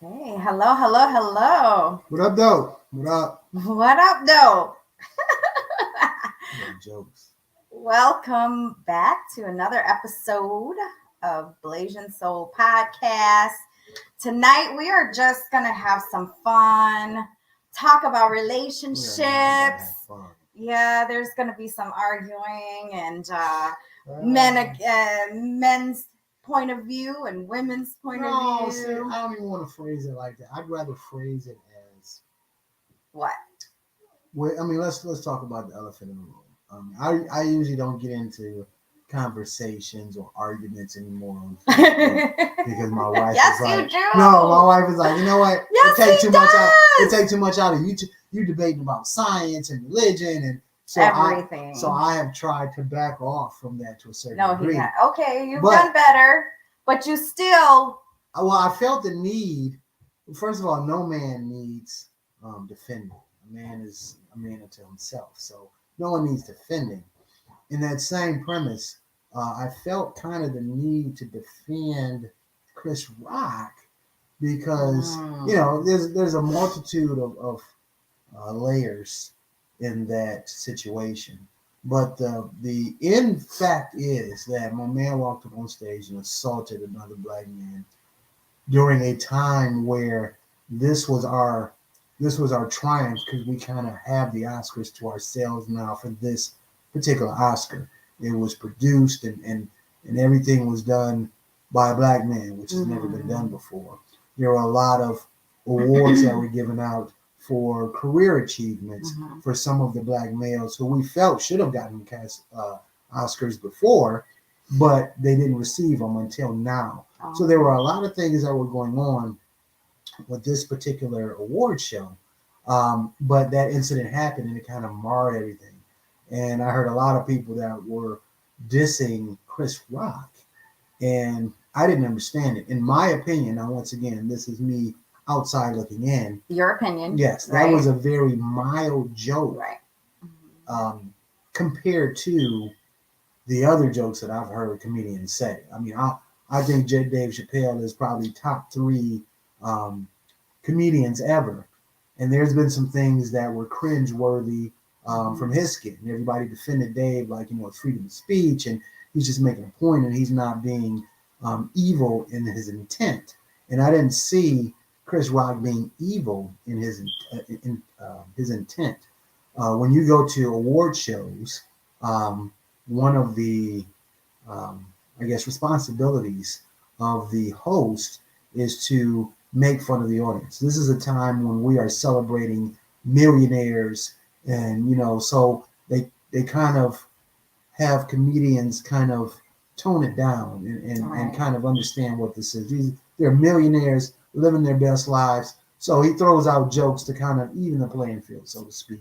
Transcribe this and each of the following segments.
Hey, hello, hello, hello. What up, though? What up? What up, though? Yeah, jokes. Welcome back to another episode of Blasian Soul Podcast. Tonight, we are just going to have some fun, talk about We are not gonna relationships. have fun. Yeah, there's going to be some arguing and Uh, men's point of view and women's point of no, see, view. I don't even want to phrase it like that. I'd rather phrase it as. What? Well, I mean, let's talk about the elephant in the room. I usually don't get into conversations or arguments anymore on Facebook because my wife Yes, is like, you do. no, my wife is like, you know what? Yes, it takes he too much out. It does. takes too much out of you. You debating about science and religion, and Everything. So I have tried to back off from that to a certain No, degree. he had. Okay, you've done better, but you still. Well, I felt the need. First of all, no man needs defending. A man is a man unto himself, so no one needs defending. In that same premise, I felt kind of the need to defend Chris Rock because there's a multitude of layers in that situation. But the end fact is that my man walked up on stage and assaulted another black man during a time where this was our this was our triumph because we kind of have the Oscars to ourselves now for this particular Oscar. It was produced and everything was done by a black man, which has never been done before. There were a lot of awards that were given out for career achievements for some of the black males who we felt should have gotten Oscars before, but they didn't receive them until now. So there were a lot of things that were going on with this particular award show. But that incident happened and it kind of marred everything. And I heard a lot of people that were dissing Chris Rock. And I didn't understand it. In my opinion, now once again, this is me outside looking in. Your opinion. Yes, that was a very mild joke. Right. Compared to the other jokes that I've heard comedians say. I mean, I think Dave Chappelle is probably top three comedians ever. And there's been some things that were cringe-worthy from his skit. And everybody defended Dave like, it's freedom of speech and he's just making a point and he's not being evil in his intent. And I didn't see Chris Rock being evil in his intent. When you go to award shows, one of the, I guess, responsibilities of the host is to make fun of the audience. This is a time when we are celebrating millionaires, and so they kind of have comedians kind of tone it down and kind of understand what this is. They're millionaires living their best lives. So he throws out jokes to kind of even the playing field, so to speak,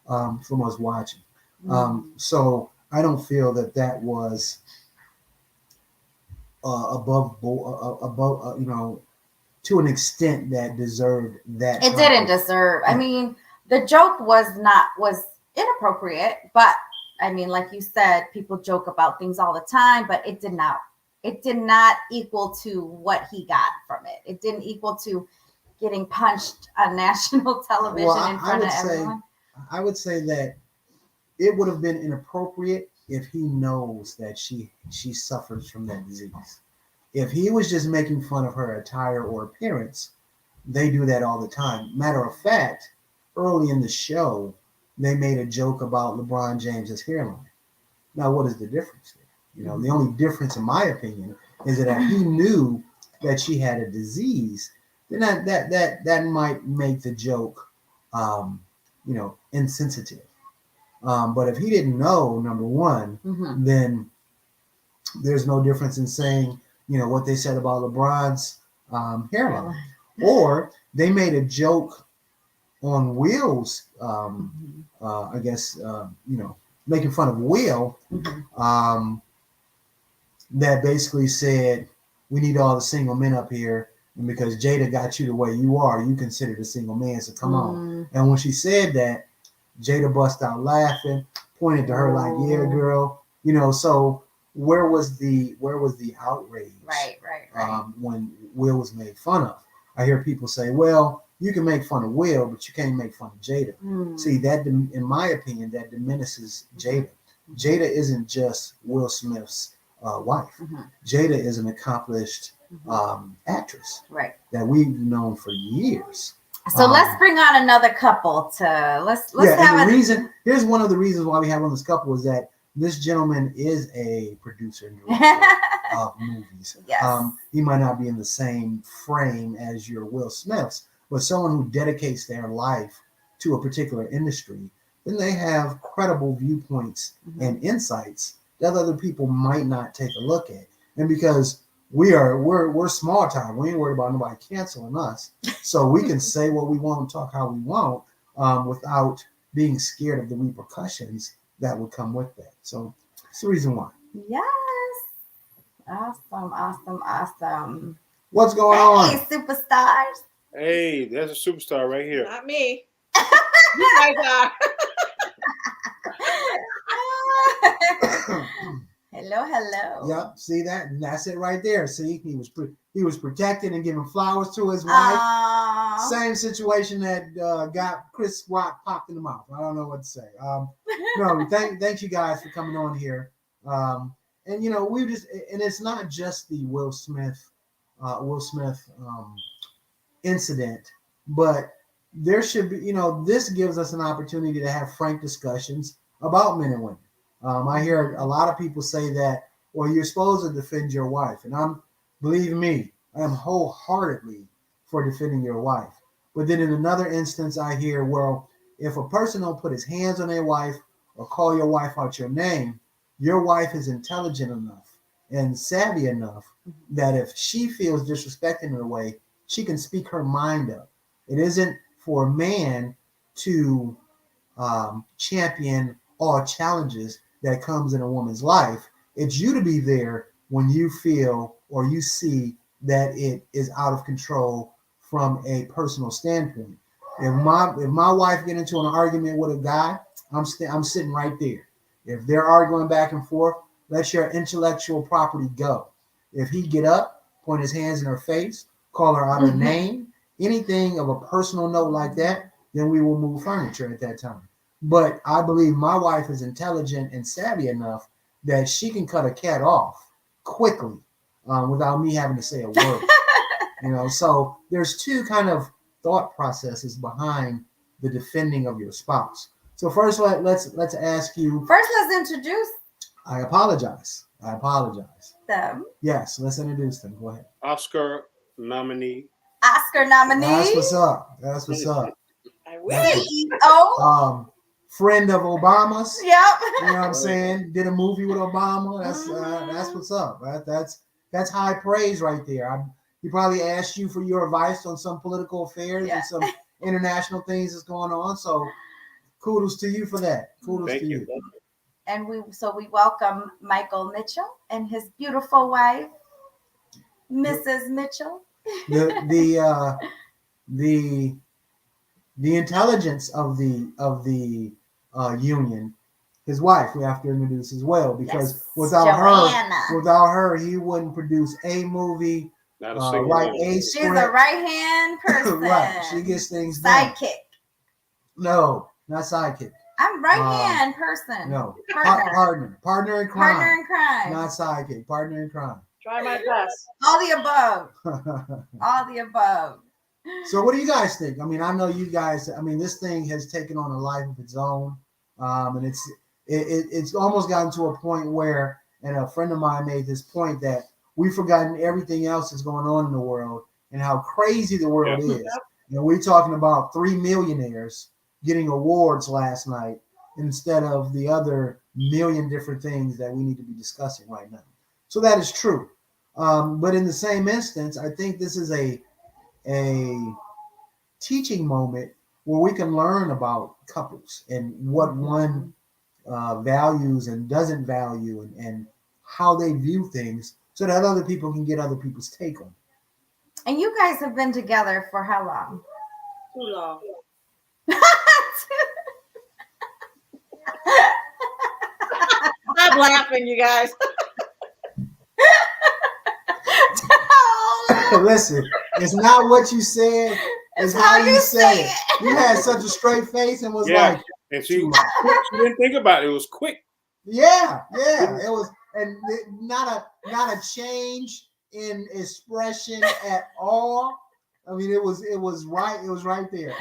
from us watching. So I don't feel that was above to an extent that deserved that. It didn't deserve. I mean, the joke was inappropriate, but I mean, like you said, people joke about things all the time, but it did not equal to what he got from it. It didn't equal to getting punched on national television in front of everyone. I would say that it would have been inappropriate if he knows that she suffers from that disease. If he was just making fun of her attire or appearance, they do that all the time. Matter of fact, early in the show, they made a joke about LeBron James's hairline. Now, what is the difference there? The only difference, in my opinion, is that if he knew that she had a disease, then that might make the joke, insensitive. But if he didn't know, number one, then there's no difference in saying, what they said about LeBron's hairline. Or they made a joke on Will's, I guess, making fun of Will, that basically said, we need all the single men up here. And because Jada got you the way you are, you considered a single man, so come on. And when she said that, Jada bust out laughing, pointed to her like, yeah, girl. So where was the outrage? Right. When Will was made fun of? I hear people say, well, you can make fun of Will, but you can't make fun of Jada. See, that, in my opinion, that diminishes Jada. Jada isn't just Will Smith's wife. Jada is an accomplished actress that we've known for years. So let's bring on another couple to let's have here's one of the reasons why we have on this couple is that this gentleman is a producer and director of movies. Yes. He might not be in the same frame as your Will Smiths, but someone who dedicates their life to a particular industry, then they have credible viewpoints and insights that other people might not take a look at. And because we're small time, we ain't worried about nobody canceling us, so we can say what we want, talk how we want, without being scared of the repercussions that would come with that. So that's the reason why. Yes. Awesome. What's going on? Hey, superstars. Hey, that's a superstar right here. Not me. You guys are. Hello. Yep, see that? And that's it right there. See, he was protecting and giving flowers to his wife. Same situation that got Chris Rock popped in the mouth. I don't know what to say. No, thank you guys for coming on here. And and it's not just the Will Smith incident, but there should be, this gives us an opportunity to have frank discussions about men and women. I hear a lot of people say that, well, you're supposed to defend your wife. And believe me, I am wholeheartedly for defending your wife. But then in another instance, I hear, well, if a person don't put his hands on their wife or call your wife out your name, your wife is intelligent enough and savvy enough that if she feels disrespected in a way, she can speak her mind up. It isn't for a man to champion all challenges that comes in a woman's life. It's you to be there when you feel or you see that it is out of control from a personal standpoint. If my wife get into an argument with a guy, I'm sitting right there. If they're arguing back and forth, let your intellectual property go. If he get up, point his hands in her face, call her out her name, anything of a personal note like that, then we will move furniture at that time. But I believe my wife is intelligent and savvy enough that she can cut a cat off quickly without me having to say a word. So there's two kind of thought processes behind the defending of your spouse. So first, let's ask you. First, let's introduce. I apologize. Them. Yes, let's introduce them. Go ahead. Oscar nominee. That's what's up. I wish. CEO. Friend of Obama's. Yep. You know what I'm saying? Did a movie with Obama. That's what's up. Right? That's high praise right there. He probably asked you for your advice on some political affairs and some international things that's going on. So kudos to you for that. Kudos to you. And we welcome Michael Mitchell and his beautiful wife, Mrs. Mitchell. The intelligence of the union, his wife, we have to introduce as well, because without her, he wouldn't produce a movie, write a script. She's a right-hand person. Right, she gets things done. Sidekick. No, not sidekick. I'm right-hand person. No, partner in crime. Partner in crime. Not sidekick. Partner in crime. Try my best. All the above. So what do you guys think? I mean, I know you guys, this thing has taken on a life of its own. And it's almost gotten to a point where, and a friend of mine made this point, that we've forgotten everything else that's going on in the world and how crazy the world is. And we're talking about 3 millionaires getting awards last night instead of the other million different things that we need to be discussing right now. So that is true. But in the same instance, I think this is a teaching moment where we can learn about couples and what one values and doesn't value and how they view things so that other people can get other people's take on it. And you guys have been together for how long? Too long. Stop laughing, you guys. Listen, It's not what you said. It's how you say it. it. You had such a straight face and was Yeah. like, And she too much. didn't think about it. It was quick. Yeah. It was, and not a change in expression at all. I mean, it was right. It was right there.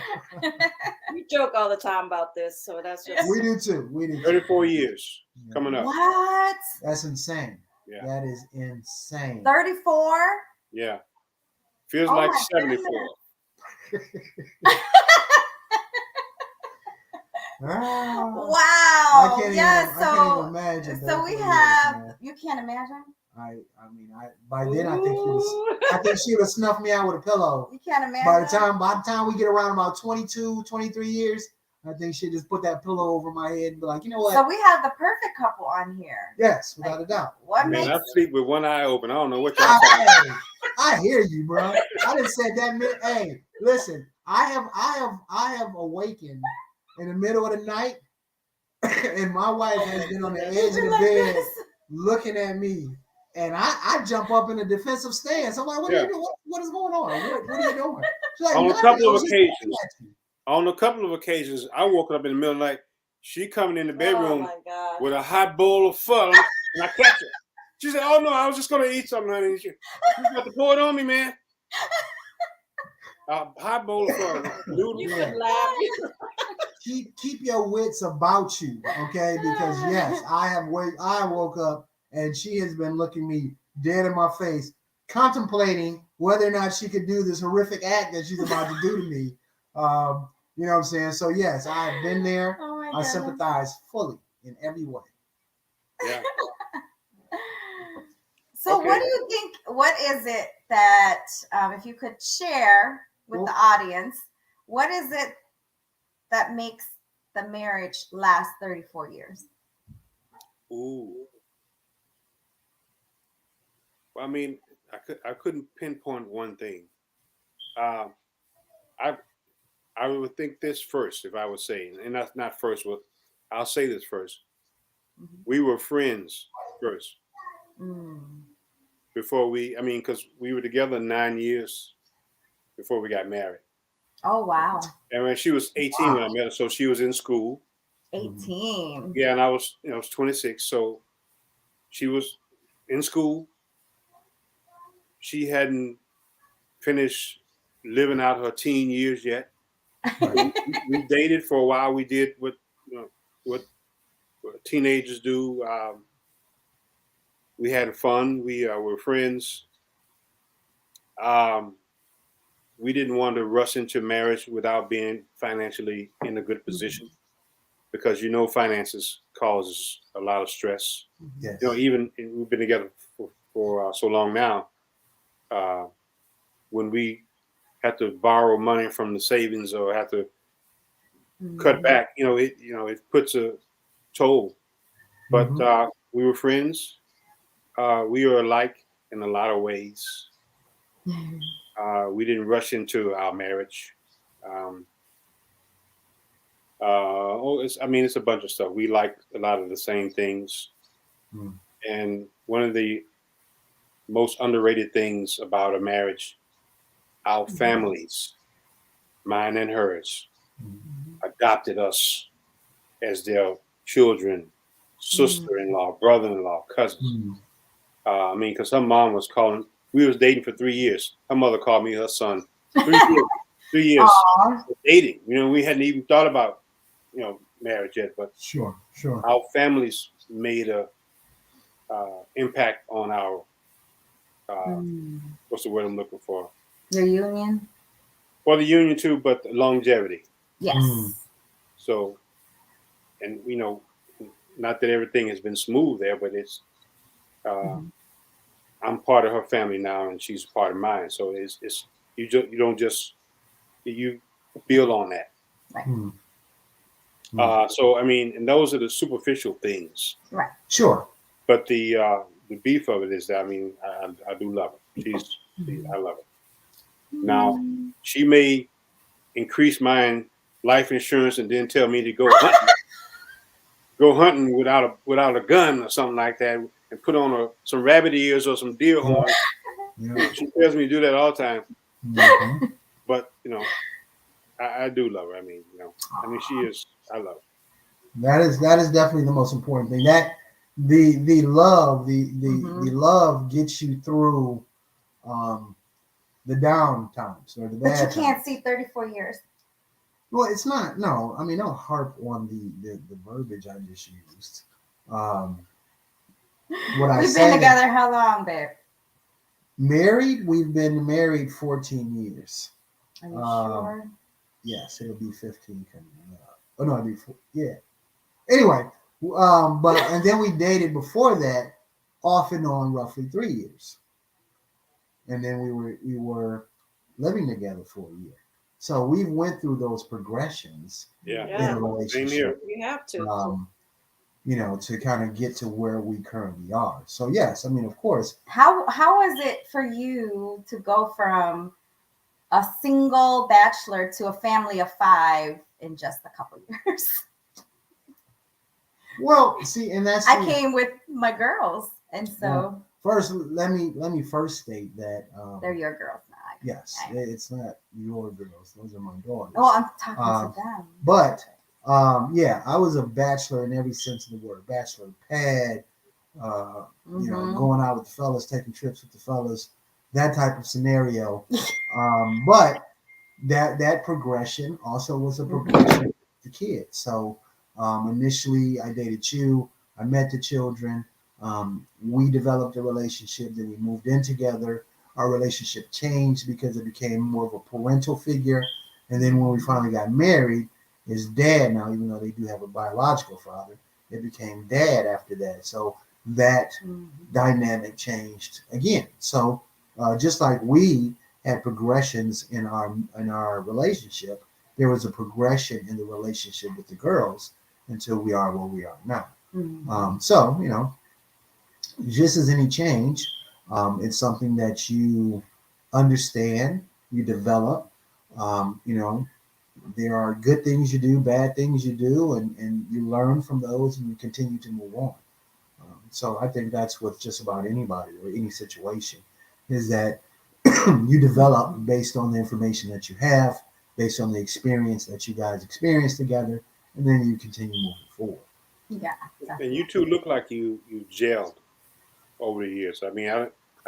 We joke all the time about this, so that's just. We do too. 34 years coming up. What? That's insane. Yeah. That is insane. 34? Yeah. Feels Oh like my 74. Wow. Wow. I Yes. can't even imagine. So we 34 have. years, man. You can't imagine. By then I think she would have snuffed me out with a pillow. You can't imagine. By the time we get around about 22, 23 years, I think she'd just put that pillow over my head and be like, you know what? So we have the perfect couple on here. Yes, without a doubt. What Man, makes I sleep with one eye open. I don't know what y'all talking about. Hey, I hear you, bro. I done said that. Hey, listen, I have awakened in the middle of the night, and my wife has been on the edge of the like bed this? looking at me, and I jump up in a defensive stance. I'm like, what are you doing? What is going on? What are you doing? She's like, On a nothing. couple of She's occasions. looking at you. On a couple of occasions, I woke up in the middle of the night. She coming in the Oh bedroom my God. with a hot bowl of pho, and I catch her. She said, "Oh no, I was just gonna eat something, honey. You got to pour it on me, man." A hot bowl of pho. You Dude, could laugh. Keep your wits about you, okay? Because yes, I woke up and she has been looking me dead in my face, contemplating whether or not she could do this horrific act that she's about to do to me. You know what I'm saying? So yes, I've been there. Oh my I goodness. sympathize fully in every way. yeah. So Okay. what do you think? What is it that, if you could share with the audience, what is it that makes the marriage last 34 years? Ooh. Well, I mean, I couldn't pinpoint one thing. I would think this first if I was saying, and that's not first. Well, I'll say this first. Mhm. We were friends first Mm. before because we were together 9 years before we got married. Oh wow, And when she was 18 when I met her, so she was in school. 18. Yeah, and I was 26, so she was in school. She hadn't finished living out her teen years yet. We dated for a while. We did what teenagers do. We had fun. We were friends. We didn't want to rush into marriage without being financially in a good position, because finances causes a lot of stress. Yes. Even we've been together for so long now. When we had to borrow money from the savings or have to cut back, it puts a toll. But we were friends. We were alike in a lot of ways. We didn't rush into our marriage. It's a bunch of stuff. We like a lot of the same things. And one of the most underrated things about a marriage, our families, mine and hers, adopted us as their children, sister-in-law, brother-in-law, cousins. Because her mom was calling. We was dating for 3 years. Her mother called me her son. 3 years. 3 years dating. We hadn't even thought about, marriage yet. But Sure. our families made a impact on our. What's the word I'm looking for? Your union? Well, the union too, but the longevity. Yes. So, and not that everything has been smooth there, but it's. I'm part of her family now, and she's a part of mine. So it's you don't just you build on that. Right. And those are the superficial things. Right. Sure. But the beef of it is that I do love her. I love her. Now she may increase my life insurance and then tell me to go hunting without a gun or something like that, and put on some rabbit ears or some deer horns. Yeah. She tells me to do that all the time. Mhm. But I do love her. She is. I love her. That is definitely the most important thing. That the love the Mhm. love gets you through um, the down times or the But you bad can't times. see 34 years. Well, it's not. No, I mean, don't harp on the verbiage I just used. Um, what I We've been say that together how long, babe? married, we've been married 14 years. Are you Um, sure? yes, it'll be 15 coming up. Oh no, it'll be yeah. Anyway, but and then we dated before that, off and on, roughly 3 years, and then we were living together for a year. So we went through those progressions Yeah. in Yeah, a Same here. relationship. you have to. Um, to kind of get to where we currently are. So yes, I mean, of course, How is it for you to go from a single bachelor to a family of 5 in just a couple years? well, see, and that's I came with my girls, and well, so first let me first state that they're your girls now. yes, it's not your girls; those are my daughters. Oh, I'm talking Um, to them. but yeah, I was a bachelor in every sense of the word. Bachelor pad, Mhm. going out with the fellas, taking trips with the fellas, that type of scenario. But that progression also was a progression with the kids. So initially, I dated you. I met the children. We developed a relationship. Then we moved in together. Our relationship changed because it became more of a parental figure. And then when we finally got married, his dad now, even though they do have a biological father, it became dad after that. So that Mhm. dynamic changed again. So just like we had progressions in our relationship, there was a progression in the relationship with the girls until we are where we are now. Mhm. So just as any change, it's something that you understand, you develop. There are good things you do, bad things you do, and you learn from those and you continue to move on. So I think that's with just about anybody or any situation is that you develop based on the information that you have, based on the experience that you guys experience together, and then you continue moving forward. Yeah, And definitely. you two look like you gelled over the years. I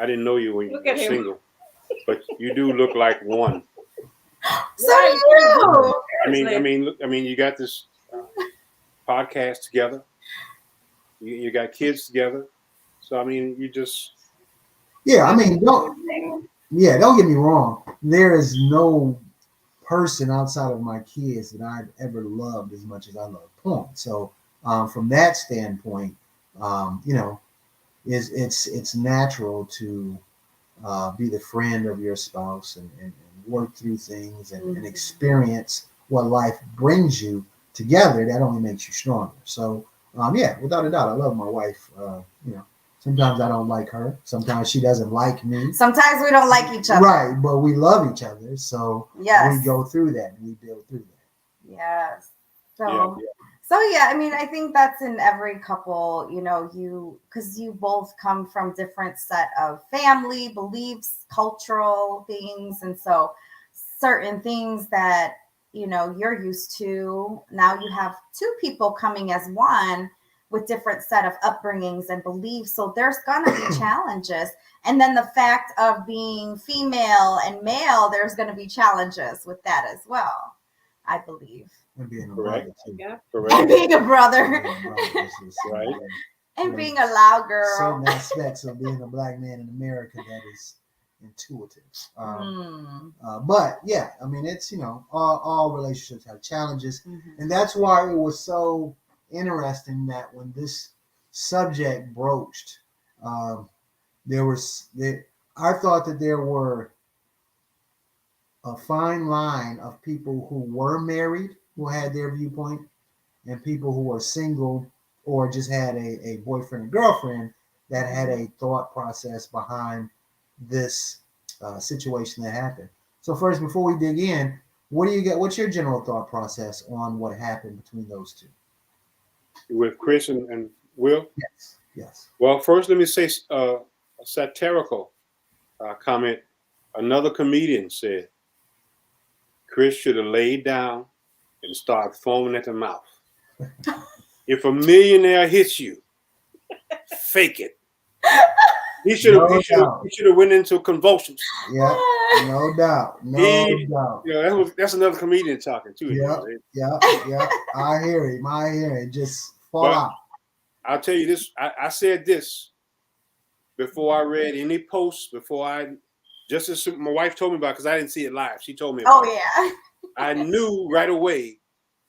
didn't know you when you Look were at him. single, but you do look like one. So Yeah, do you very good. you. Seriously. You got this podcast together. You got kids together. So you just Yeah, I That's mean, don't amazing. don't get me wrong. There is no person outside of my kids that I've ever loved as much as I love porn. So from that standpoint, it's natural to be the friend of your spouse and work through things and Mhm. experience what life brings you together. That only makes you stronger. So, yeah, without a doubt, I love my wife. Sometimes I don't like her. Sometimes she doesn't like me. Sometimes we don't like each other. Right, but we love each other. So we Yes. go through that and we build through that. Yes. yeah. So yeah, I mean, I think that's in every couple, because you both come from different set of family beliefs, cultural things, and so certain things that you're used to, now you have two people coming as one with different set of upbringings and beliefs. So there's gonna be challenges. And then the fact of being female and male, there's gonna be challenges with that as well, I believe. And being a Correct. brother too. Yeah. Correct. And being a brother Being a brother, this is Right. and being a loud girl. certain aspects of being a black man in America that is intuitive. But yeah, I mean, it's all relationships have challenges, Mhm. and that's why it was so interesting that when this subject broached, um, I thought that there were a fine line of people who were married who had their viewpoint and people who were single or just had a boyfriend and girlfriend that had a thought process behind this situation that happened. So first, before we dig in, what do you get? What's your general thought process on what happened between those two? With Chris and Will. Yes, yes. Well, first let me say a satirical comment Another comedian said Chris should have laid down and started foaming at the mouth. If a millionaire hits you, fake it. He should have. He should have went into convulsions. Yeah, no doubt, doubt. You know, that's another comedian talking too. Yeah. I hear him. Just fall out. I'll tell you this. I said this before I read any posts. Just as my wife told me about, because I didn't see it live. She told me. Oh yeah. I knew right away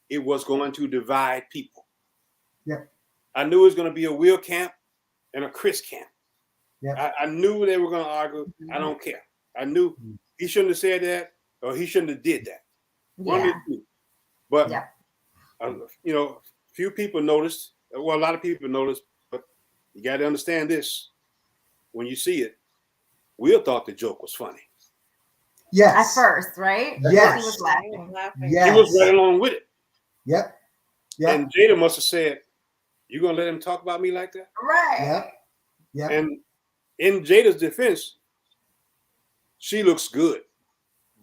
it was going to divide people. Yeah. I knew it was going to be a Will camp and a Chris camp. Yeah. I knew they were going to argue. I don't care. I knew he shouldn't have said that, or he shouldn't have did that. One of the two. But you know, few people noticed. Well, a lot of people noticed. But you got to understand this: when you see it, Will thought the joke was funny. Yes. At first, right? Yes. He was laughing. Yes. He was right along with it. Yep. And Jada must have said, "You gonna let him talk about me like that?" Right. Yep. And in Jada's defense, she looks good.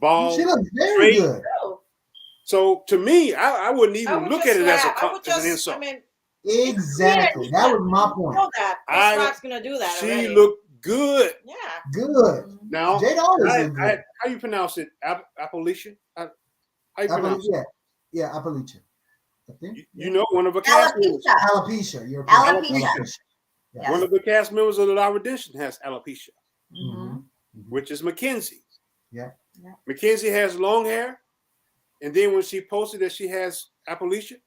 Bald. She looks very good. So to me, I wouldn't even look at it as an insult. I mean, exactly. That was my point. Know that. Chris Rock's gonna do that. She already. looked good. Yeah. Good. Now, Jada always looked good. how you pronounce it? Appalachian? How you pronounce it? Yeah, Appalachian. I think. You know, one of the cast members. Alopecia. You're Alopecia. Yes. One of the cast members of the Law Redemption has alopecia, Mm-hmm. which is Mackenzie. Yeah. Mackenzie has long hair, and then when she posted that she has alopecia,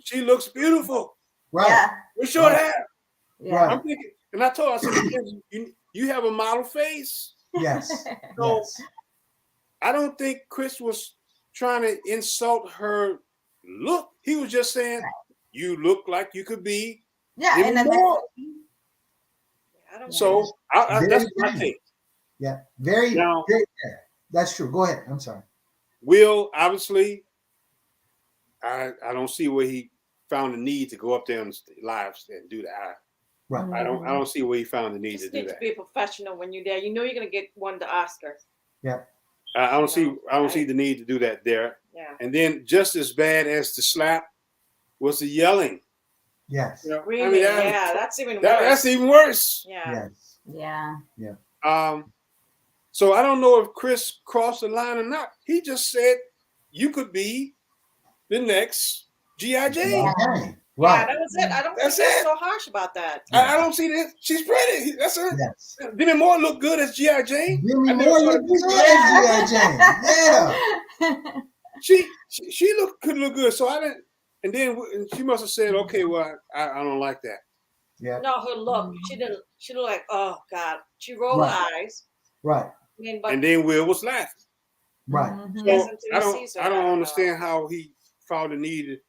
she looks beautiful. Right. Yeah. With short hair. Yeah. Right. I'm thinking, and I told her, I said, Mackenzie, you have a model face. Yes. So Yes. I don't think Chris was trying to insult her look. He was just saying, you look like you could be. Yeah. And then so that's my take. Yeah. Very fair. That's true. Go ahead. I'm sorry. Will, obviously, I don't see where he found the need to go up there on lives and do that. Right. I don't see where he found the need to do need that. to be professional when you're there. You know you're gonna get one of the Oscars. Yeah. I don't see the need to do that there. Yeah. And then just as bad as the slap was the yelling. Yes. You know, Really? I mean, That's even worse. That's even worse. Yeah. Yes. Yeah. So I don't know if Chris crossed the line or not. He just said you could be the next G.I. Jane. Right. Yeah, that was it. I don't think they're so harsh about that. I don't see that. She's pretty. That's it. Yes. Demi Moore look good as G.I. Jane. Demi Moore look good as G.I. Jane. Yeah. She could look good. So I didn't. And then she must have said, "Okay, well, I don't like that." Yeah. No, her look. She didn't. She looked like, oh God. She rolled her eyes. Right. And then Will was laughing. Right. So I don't understand how he found the need.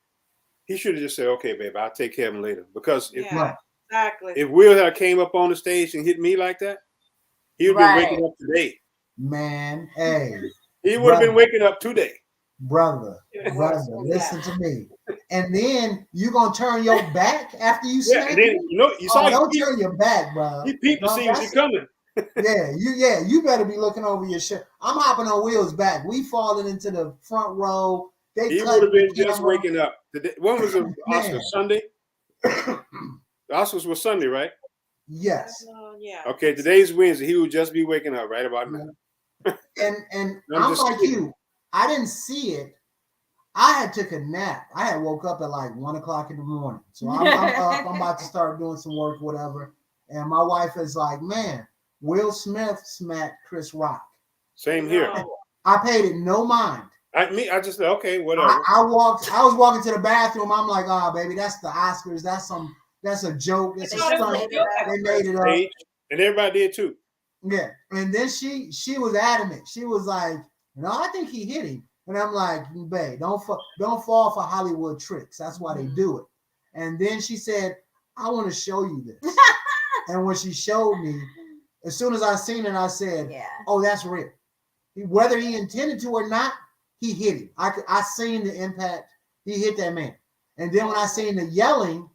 He should have just said, "Okay, babe, I'll take care of him later." Because if Will had came up on the stage and hit me like that, he would have been waking up today. Man, hey. He would have been waking up today. Brother, listen to me. And then you gonna turn your back after you smack and then, you saw don't turn your back, bro. He peeped to see she coming. you better be looking over your shirt. I'm hopping on Will's back. We falling into the front row. He would have been just waking up. When was the Oscar? Sunday? The Oscars was Sunday, right? Yes. Yeah. Okay, today's Wednesday. He would just be waking up right about now. And I'm like you. I didn't see it. I had took a nap. I had woke up at like 1 o'clock in the morning. So I'm up. I'm about to start doing some work, whatever. And my wife is like, man, Will Smith smacked Chris Rock. Same here. I paid it no mind. I just said, okay, whatever. I was walking to the bathroom. I'm like, oh, baby, that's the Oscars. That's a joke. That's a stunt. They made it up. And everybody did too. Yeah. And then she was adamant. She was like, no, I think he hit him. And I'm like, babe, don't fall for Hollywood tricks. That's why they do it. And then she said, I want to show you this. And when she showed me, as soon as I seen it, I said, oh, that's real. Whether he intended to or not, he hit him. I seen the impact. He hit that man. And then when I seen the yelling,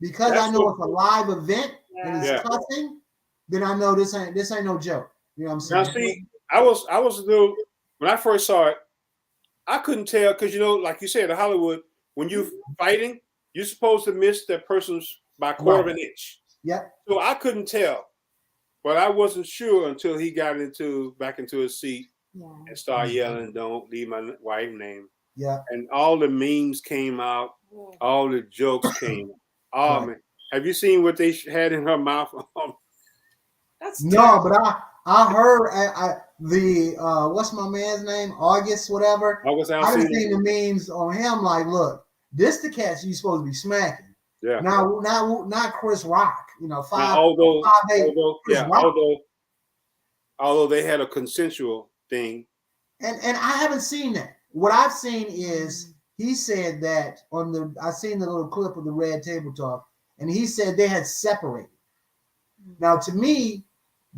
because I know it's a live event and he's cussing, then I know this ain't no joke. You know what I'm saying? Now, see, I was a little when I first saw it. I couldn't tell because like you said, in Hollywood, when you're fighting, you're supposed to miss that person's by a quarter of an inch. Yep. So I couldn't tell, but I wasn't sure until he got back into his seat and started yelling, "Don't leave my wife's name." Yeah. And all the memes came out, all the jokes came. Oh man, have you seen what they had in her mouth? That's no, terrible. but I heard the what's my man's name? August, whatever. I done seen the memes on him. Like, look, this the cats you supposed to be smacking. Yeah. Now, not Chris Rock. You know, although they had a consensual thing, and I haven't seen that. What I've seen is he said that I seen the little clip of the Red Table Talk, and he said they had separated. Now, to me,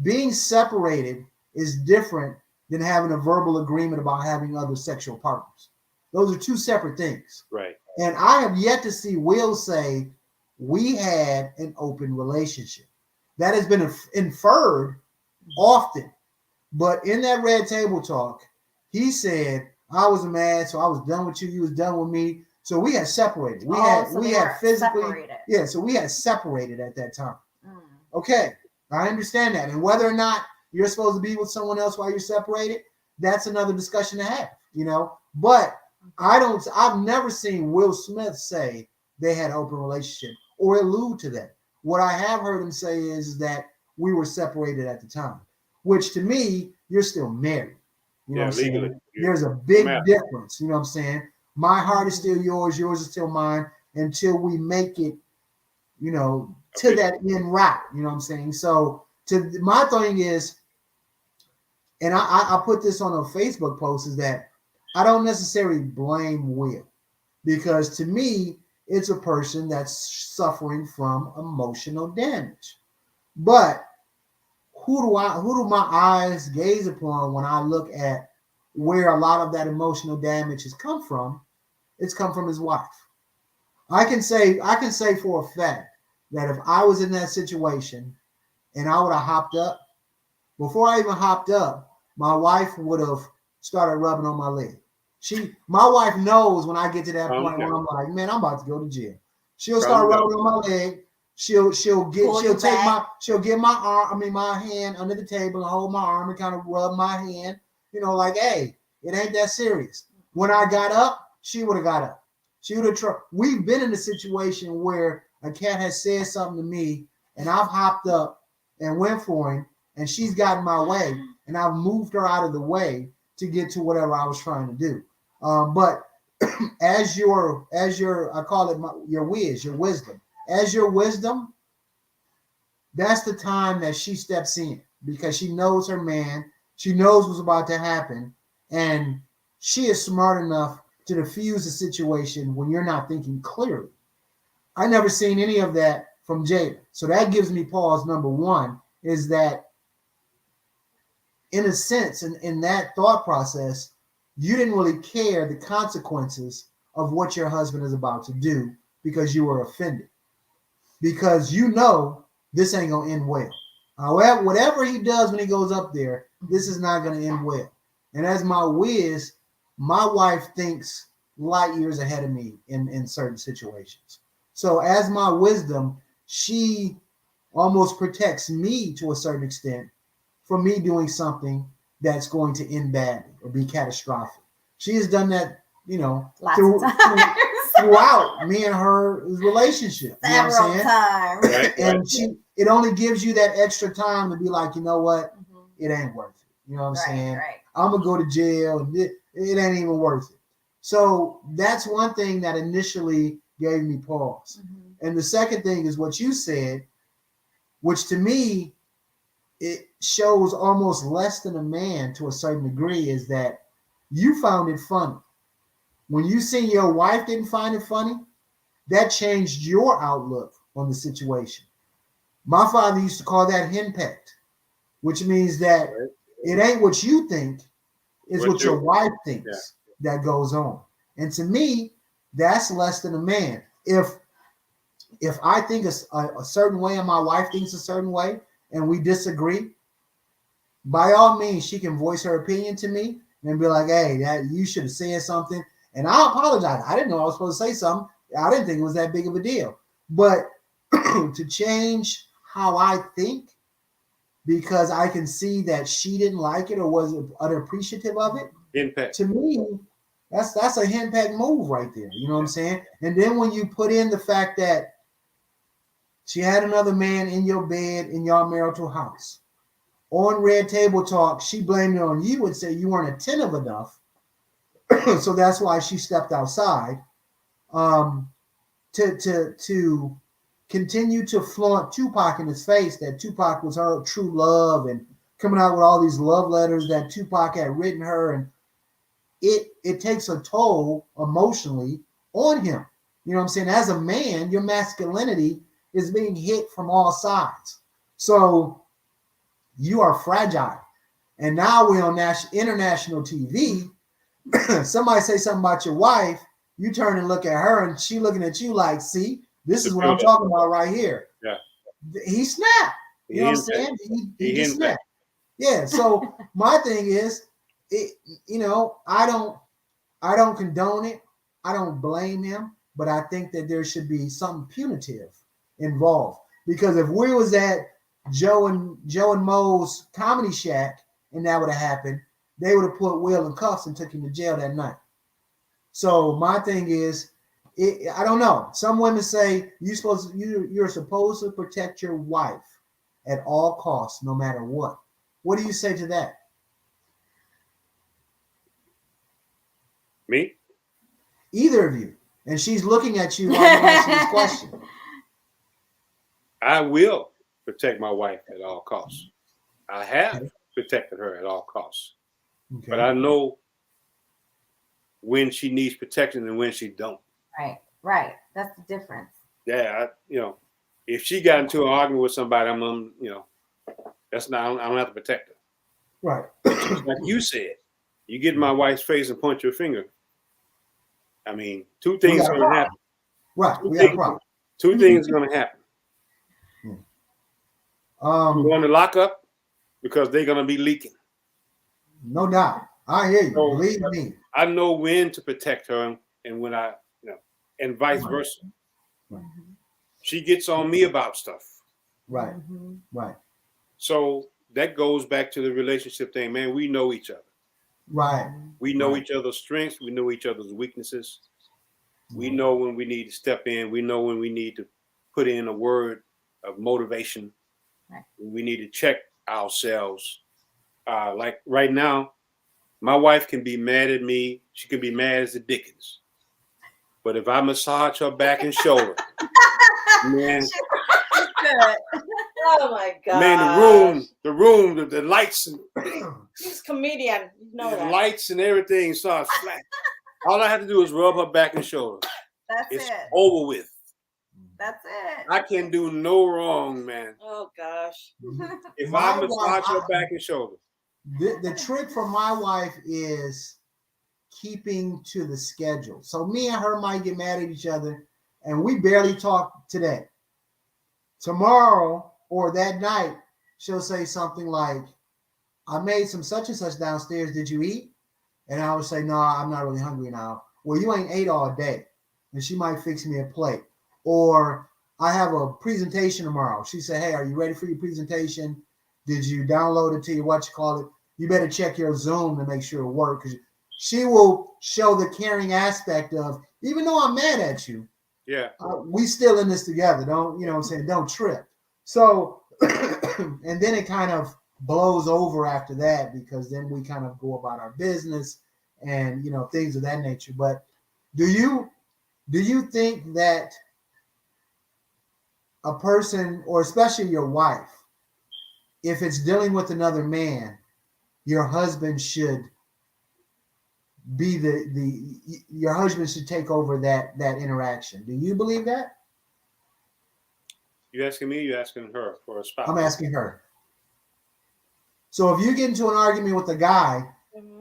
being separated is different than having a verbal agreement about having other sexual partners. Those are two separate things. Right. And I have yet to see Will say we had an open relationship. That has been inferred often. But in that Red Table Talk, he said, I was mad, so I was done with you. You was done with me. So we had separated. We had physically separated. Yeah, so we had separated at that time. Okay, I understand that. And whether or not you're supposed to be with someone else while you're separated, that's another discussion to have, But I've never seen Will Smith say they had an open relationship or allude to that. What I have heard him say is that we were separated at the time, which to me, you're still married. You know what I'm saying? There's a big difference. You know what I'm saying? My heart is still yours is still mine until we make it, to that end route. You know what I'm saying? So my thing is, and I put this on a Facebook post, is that I don't necessarily blame Will, because to me, it's a person that's suffering from emotional damage. But who do my eyes gaze upon when I look at where a lot of that emotional damage has come from? It's come from his wife. I can say for a fact that if I was in that situation and I would have hopped up, before I even hopped up, my wife would have started rubbing on my leg. My wife knows when I get to that point where I'm like, man, I'm about to go to jail. She'll start rubbing on my leg. She'll get my hand under the table and hold my arm and kind of rub my hand, like, hey, it ain't that serious. When I got up, she would have got up. She would have tried. We've been in a situation where a cat has said something to me and I've hopped up and went for him, and she's gotten my way, and I've moved her out of the way to get to whatever I was trying to do. But as your I call it your wisdom. As your wisdom, that's the time that she steps in, because she knows her man. She knows what's about to happen, and she is smart enough to diffuse the situation when you're not thinking clearly. I never seen any of that from Jada. So that gives me pause. Number one is that, in a sense, in that thought process, you didn't really care the consequences of what your husband is about to do because you were offended. Because this ain't going to end well. However, whatever he does when he goes up there, this is not going to end well. And as my whiz, my wife thinks light years ahead of me in certain situations. So as my wisdom, she almost protects me to a certain extent from me doing something that's going to end badly or be catastrophic. She has done that, throughout me and her relationship. Several times. And it only gives you that extra time to be like, you know what? It ain't worth it. You know what I'm saying? Right. I'm going to go to jail, and it ain't even worth it. So that's one thing that initially gave me pause. And the second thing is what you said, which to me, it shows almost less than a man to a certain degree, is that you found it funny. When you seen your wife didn't find it funny, that changed your outlook on the situation. My father used to call that henpecked, which means that it ain't what you think, it's what your wife thinks that goes on. And to me, that's less than a man. If I think a certain way and my wife thinks a certain way and we disagree, by all means, she can voice her opinion to me and be like, hey, that you should have said something. And I'll apologize. I didn't know I was supposed to say something. I didn't think it was that big of a deal. But to change how I think because I can see that she didn't like it or wasn't unappreciative of it, Impact. to me, that's a henpecked move right there. You know what I'm saying? And then when you put in the fact that she had another man in your bed in your marital house, on Red Table Talk, she blamed it on you and said you weren't attentive enough. So that's why she stepped outside. To continue to flaunt Tupac in his face that Tupac was her true love and coming out with all these love letters that Tupac had written her, and it takes a toll emotionally on him. You know what I'm saying? As a man, your masculinity is being hit from all sides. So you are fragile. And now we're on international TV. Somebody say something about your wife, you turn and look at her, and she looking at you like, see, this is what I'm talking about right here. Yeah. He snapped. You know what I'm saying? He just snapped. Yeah. So my thing is, I don't condone it. I don't blame him, but I think that there should be something punitive involved. Because if we was at Joe and Mo's Comedy Shack and that would have happened, they would have put Will in cuffs and took him to jail that night. So my thing is, I don't know. Some women say you're supposed to protect your wife at all costs, no matter what. What do you say to that? Me? Either of you. And she's looking at you while you're asking this question. I will protect my wife at all costs. I have protected her at all costs. Okay. But I know when she needs protection and when she don't. Right. That's the difference. Yeah, if she got into an argument with somebody, that's not. I don't have to protect her. Right. Like you said, you get in my wife's face and point your finger. I mean, two things are going to happen. Right. We got a problem. Two things are going to happen. You're going to lock up because they're going to be leaking. No doubt. I hear you. Believe me. I know when to protect her and when and vice versa. Right. She gets on me about stuff. Right. Right. So that goes back to the relationship thing, man. We know each other. Right. We know each other's strengths. We know each other's weaknesses. We know when we need to step in. We know when we need to put in a word of motivation. Right. We need to check ourselves. Like right now, my wife can be mad at me. She can be mad as the dickens. But if I massage her back and shoulder, man. Oh my God. Man, the room, the lights and he's a comedian. You know that. Lights and everything starts flat. All I have to do is rub her back and shoulder. It's over with. That's it. I can do no wrong, man. Oh gosh. If I massage her back and shoulder. The trick for my wife is keeping to the schedule. So me and her might get mad at each other and we barely talk today. Tomorrow or that night, she'll say something like, I made some such and such downstairs. Did you eat? And I would say, no, I'm not really hungry now. Well, you ain't ate all day. And she might fix me a plate. Or I have a presentation tomorrow. She said, hey, are you ready for your presentation? Did you download it to your You better check your Zoom to make sure it works. Because she will show the caring aspect of, even though I'm mad at you, we still in this together. Don't, you know what I'm saying? Don't trip. So, and then it kind of blows over after that because then we kind of go about our business and, things of that nature. But do you think that a person, or especially your wife, if it's dealing with another man, your husband should be your husband should take over that interaction? Do you believe that? You asking me? Or you asking her for a spouse? I'm asking her. So if you get into an argument with a guy,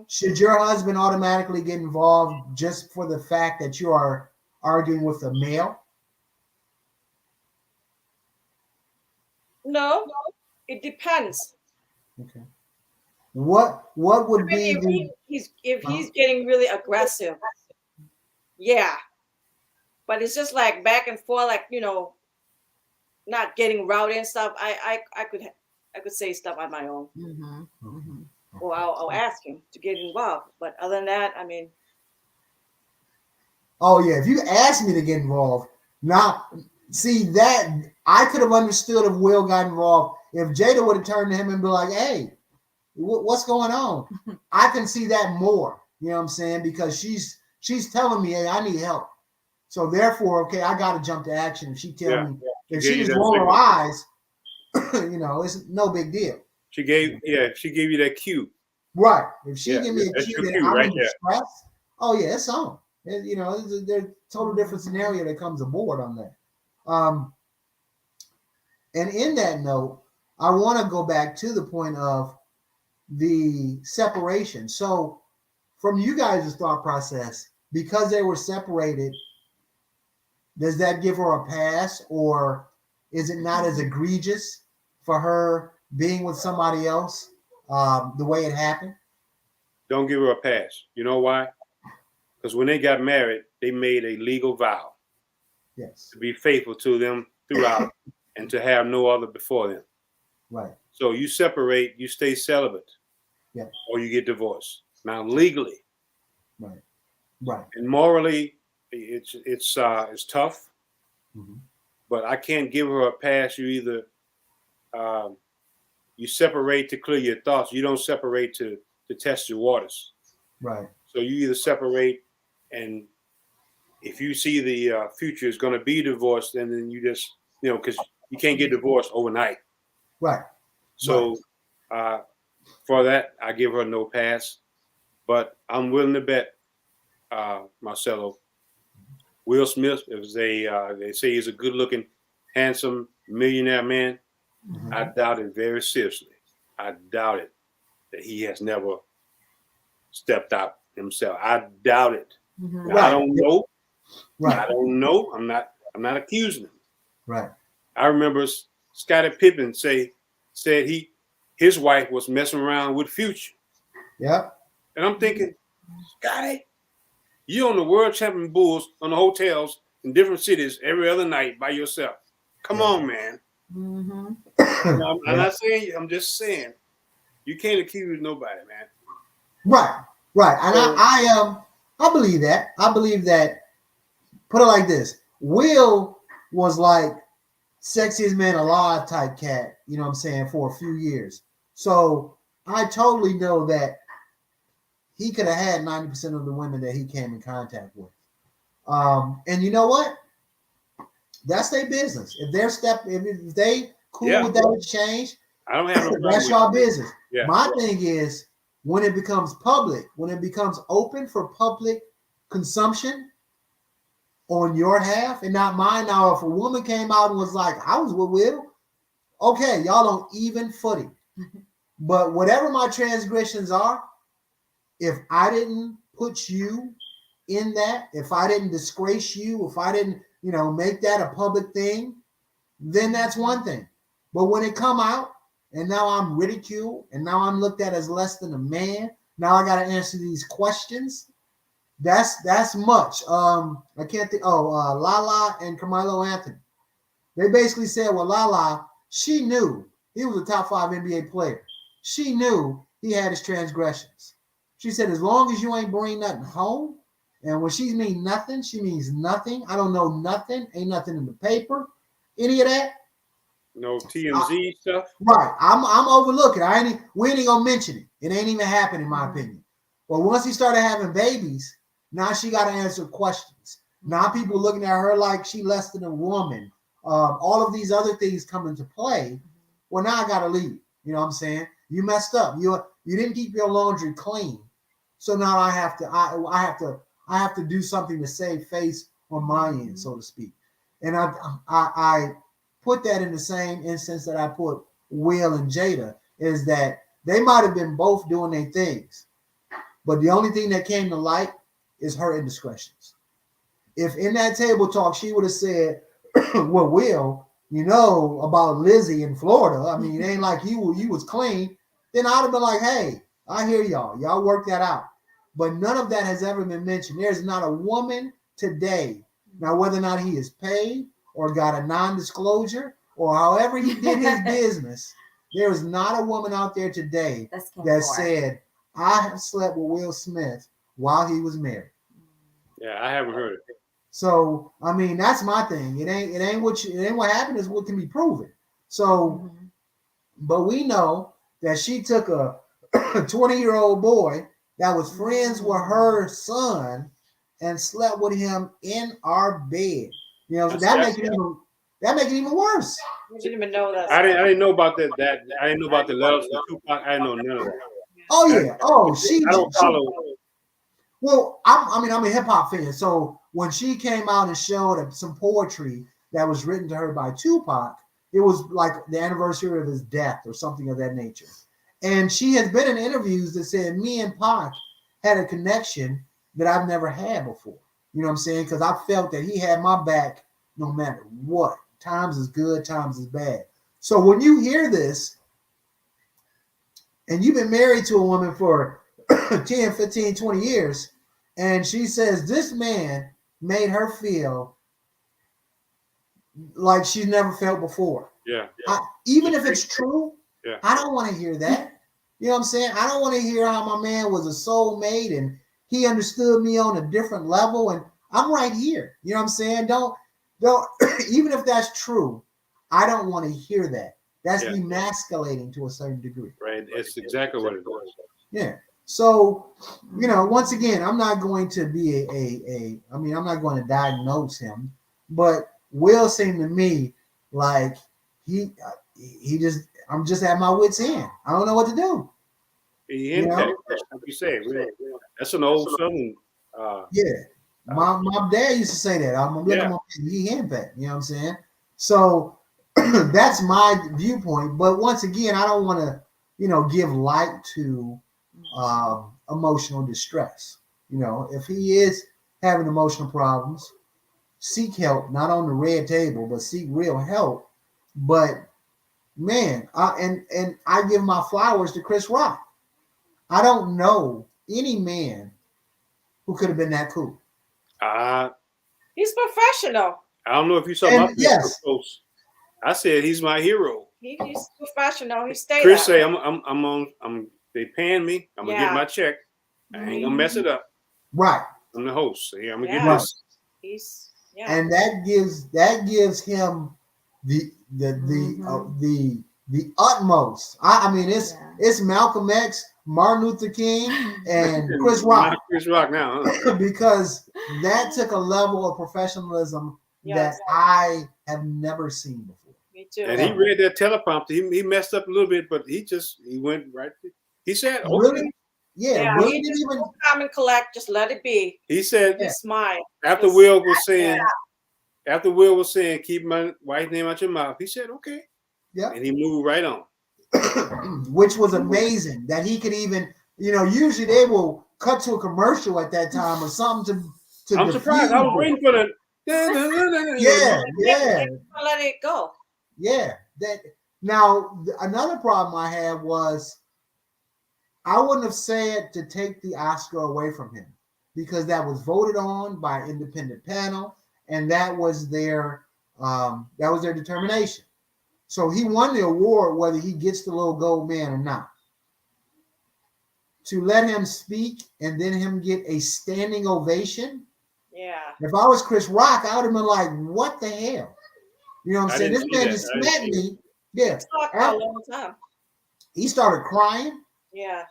should your husband automatically get involved just for the fact that you are arguing with a male? No, it depends. Okay. What would I be mean, the if he's getting really aggressive, yeah. But it's just like back and forth, like not getting rowdy and stuff. I could say stuff on my own, Mm-hmm. Mm-hmm. or I'll ask him to get involved. But other than that, I mean, Oh yeah, if you asked me to get involved, now see that I could have understood if Will got involved. If Jada would have turned to him and be like, "Hey, what's going on?" I can see that more. You know what I'm saying? Because she's telling me, "Hey, I need help." So therefore, okay, I got to jump to action. If she tell me, if She she gave you just that roll her signal. eyes, it's no big deal. She gave you that cue. Right. If she Yeah, give me a that's cue your that cue I'm right in there. distress, oh yeah, it's on. There's a total different scenario that comes aboard on that. And in that note, I want to go back to the point of the separation. So, from you guys' thought process, because they were separated, does that give her a pass, or is it not as egregious for her being with somebody else the way it happened? Don't give her a pass. You know why? Because when they got married, they made a legal vow Yes. to be faithful to them throughout and to have no other before them. Right. So you separate, you stay celibate, Yeah. or you get divorced. Now legally Right. Right. and morally, it's tough, Mm-hmm. but I can't give her a pass. You either you separate to clear your thoughts. You don't separate to test your waters. Right. So you either separate, and if you see the future is going to be divorced, then you just because you can't get divorced overnight. Right. So for that, I give her no pass. But I'm willing to bet, Marcelo, Will Smith, if they say he's a good-looking, handsome millionaire man, Mm-hmm. I doubt it very seriously. I doubt it that he has never stepped out himself. I doubt it. Mm-hmm. Now, I don't know. Right. I don't know. I'm not accusing him. Right. I remember Scottie Pippen said his wife was messing around with Future. Yep. And I'm thinking, Scottie, you on the world champion Bulls on the hotels in different cities every other night by yourself. Come on, man. Mm-hmm. I'm not saying, I'm just saying, you can't accuse nobody, man. Right. Right. And So, I believe that. I believe that. Put it like this: Will was like sexiest man alive type cat. You know what I'm saying, for a few years. So I totally know that he could have had 90% of the women that he came in contact with. And you know what? That's their business. If they cool with that exchange, I don't have no problem that's with y'all it. business. Yeah. My thing is when it becomes public, when it becomes open for public consumption on your half and not mine. Now, if a woman came out and was like, I was with Will, okay, y'all on even footing. But whatever my transgressions are, if I didn't put you in that, if I didn't disgrace you, if I didn't, make that a public thing, then that's one thing. But when it come out and now I'm ridiculed and now I'm looked at as less than a man, now I got to answer these questions. That's much. I can't think. Lala and Carmelo Anthony. They basically said, well, Lala, she knew he was a top 5 NBA player. She knew he had his transgressions. She said, as long as you ain't bring nothing home, and when she means nothing, she means nothing. I don't know nothing. Ain't nothing in the paper. Any of that. No TMZ stuff. Right. I'm overlooking. We ain't gonna mention it. It ain't even happened in my opinion. But once he started having babies, now she got to answer questions. Now people looking at her like she less than a woman. All of these other things come into play. Well, now I got to leave. You know what I'm saying? You messed up. You didn't keep your laundry clean. So now I have to do something to save face on my end, so to speak. And I put that in the same instance that I put Will and Jada, is that they might have been both doing their things, but the only thing that came to light is her indiscretions. If in that table talk she would have said, well, Will, about Lizzie in Florida, I mean, it ain't like you was clean. then I'd have been like, hey, I hear y'all. Y'all work that out. But none of that has ever been mentioned. There's not a woman today. Now, whether or not he is paid or got a non-disclosure or however he did his business, there is not a woman out there today that said, I have slept with Will Smith while he was married. Yeah, I haven't heard it. So, I mean, that's my thing. It ain't what happened, is what can be proven. So, but we know that she took a 20-year-old boy that was friends with her son and slept with him in our bed. You know, so that make it even worse. I didn't even know that. I didn't know about that. I didn't know about the letters to Tupac. I didn't know none of that. Oh yeah. I don't follow. Well, I'm a hip hop fan. So when she came out and showed some poetry that was written to her by Tupac, it was like the anniversary of his death or something of that nature. And she has been in interviews that said me and Pac had a connection that I've never had before. You know what I'm saying? Because I felt that he had my back no matter what. Times is good, times is bad. So when you hear this, and you've been married to a woman for 10, 15, 20 years, and she says this man made her feel like she's never felt before. Yeah. Even if it's true, yeah. I don't want to hear that. You know what I'm saying? I don't want to hear how my man was a soulmate and he understood me on a different level, and I'm right here. You know what I'm saying? Don't even if that's true, I don't want to hear that. That's emasculating to a certain degree. Right. It's exactly what it was. Yeah. So, you know, once again, I'm not going to be I'm not going to diagnose him, but Will seemed to me like I'm just at my wit's end. I don't know what to do. He like you said, that's an old Southern. My dad used to say that. I'm looking he henpecked. You know what I'm saying? So that's my viewpoint. But once again, I don't want to, give light to emotional distress. If he is having emotional problems, seek help, not on the red table, but seek real help. But man, I give my flowers to Chris Rock. I don't know any man who could have been that cool. He's professional. I don't know if you saw my post. I said he's my hero. He's professional. He stayed. Chris say they paying me. I'm gonna get my check. I ain't gonna mess it up. Right. I'm the host. So I'm gonna get this. And that gives him the utmost. I mean, it's Malcolm X, Martin Luther King, and Chris Rock. Chris Rock now, huh? Because that took a level of professionalism that I have never seen before. Me too. And he read that teleprompter. He messed up a little bit, but he went right. He said, "Okay." Really? Yeah. Really he just come and collect. Just let it be. He said, "Smile." After Will was saying, "Keep my wife's name out your mouth," he said, "Okay." Yeah. And he moved right on. Which was amazing that he could even, usually they will cut to a commercial at that time or something to I'm surprised. I was waiting for the. Yeah. Let it go. Yeah. Now another problem I had was I wouldn't have said to take the Oscar away from him because that was voted on by an independent panel and that was their determination. So he won the award whether he gets the little gold man or not. To let him speak and then him get a standing ovation. Yeah. If I was Chris Rock, I would have been like, what the hell? You know what I'm saying? This man just smacked me. Yeah. A long time. He started crying. Yeah.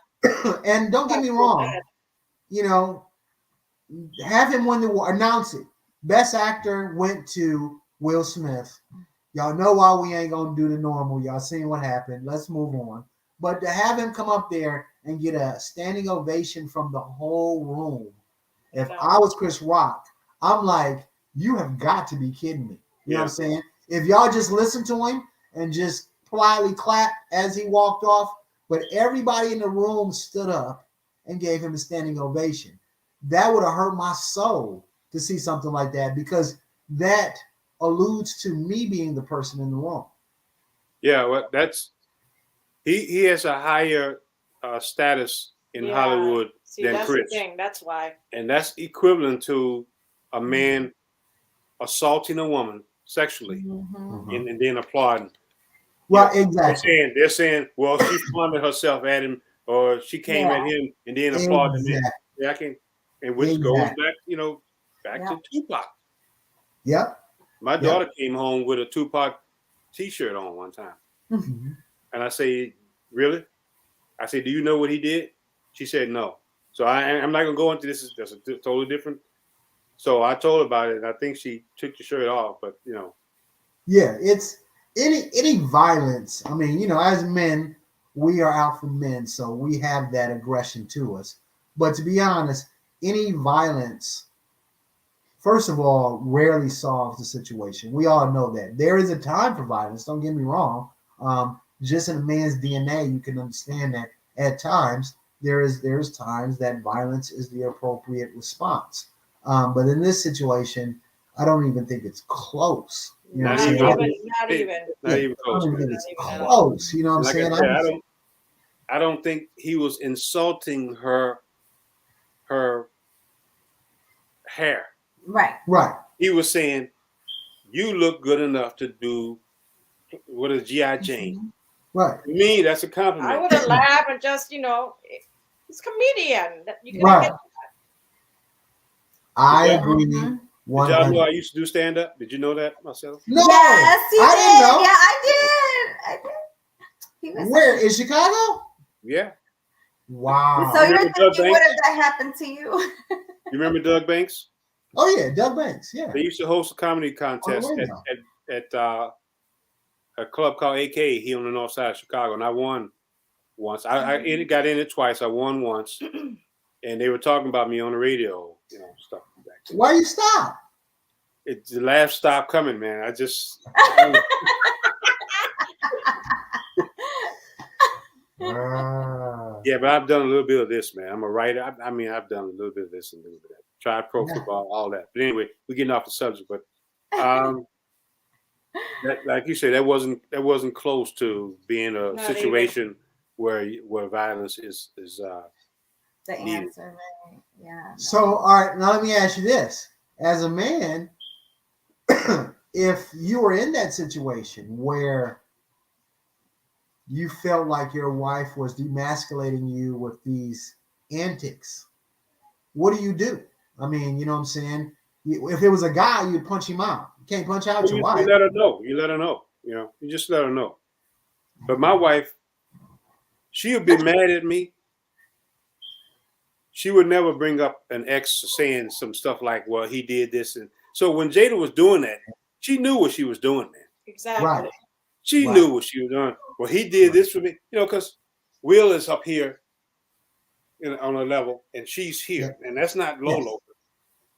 And don't get me wrong, have him win the award, announce it. Best actor went to Will Smith. Y'all know why we ain't gonna do the normal. Y'all seen what happened. Let's move on. But to have him come up there and get a standing ovation from the whole room, if I was Chris Rock, I'm like, you have got to be kidding me. You know what I'm saying? If y'all just listen to him and just politely clap as he walked off, but everybody in the room stood up and gave him a standing ovation, that would have hurt my soul to see something like that because that alludes to me being the person in the wrong. Yeah, well, that's He has a higher status in Hollywood See, than that's Chris, the thing. That's why. and that's equivalent to a man assaulting a woman sexually and then applauding. Right, You know, exactly. they're saying, well, she flaunted herself at him, or she came at him and then applauded him. Exactly. Yeah, I can, and which goes Exactly. back, back to Tupac. Yep. My daughter came home with a Tupac T-shirt on one time, and I say, really? I say, do you know what he did? She said no. So I'm not gonna go into this. That's a totally different. So I told her about it, and I think she took the shirt off. But Yeah, it's any violence. I mean, as men, we are alpha men, so we have that aggression to us. But to be honest, any violence, first of all, rarely solves the situation. We all know that. There is a time for violence, don't get me wrong. Just in a man's DNA, you can understand that at times there's times that violence is the appropriate response. But in this situation, I don't even think it's close. You know what I'm saying? Not Not even close. I don't think Man. it's close. You know what I'm Like saying? I said, I don't think he was insulting her hair. Right. He was saying, you look good enough to do what is G.I. Jane. Right. To me, that's a compliment. I would have laughed and just, he's a comedian. You can Right. get I agree. Did y'all know I used to do stand up? Did you know that myself? No. Yes, you I did. didn't know. Yeah, I did. He was Where in Chicago? Yeah. Wow. So you're Remember Doug thinking, what Banks? if that happened to you? You remember Doug Banks? Oh yeah, Doug Banks. Yeah. They used to host a comedy contest at a club called AK here on the north side of Chicago, and I won once. I got in it twice. I won once, and they were talking about me on the radio, stuff like that. Why you stop? The laugh stopped coming, man. I just. Yeah, but I've done a little bit of this, man. I'm a writer. I've done a little bit of this and a little bit of that. Tried pro football, all that. But anyway, we're getting off the subject. But like you said, that wasn't close to being a situation where violence is the needed. answer, right? Yeah. So, all right, now let me ask you this: as a man, if you were in that situation where you felt like your wife was demasculating you with these antics, what do you do? I mean, you know what I'm saying? If it was a guy, you'd punch him out. You can't punch out your wife. You let her know. You let her know. You just let her know. But my wife, she would be mad at me. She would never bring up an ex saying some stuff like, well, he did this. And so when Jada was doing that, she knew what she was doing, man. Exactly. Right. She knew what she was doing. Well, he did this for me, because Will is up here on a level and she's here. And that's not Lolo.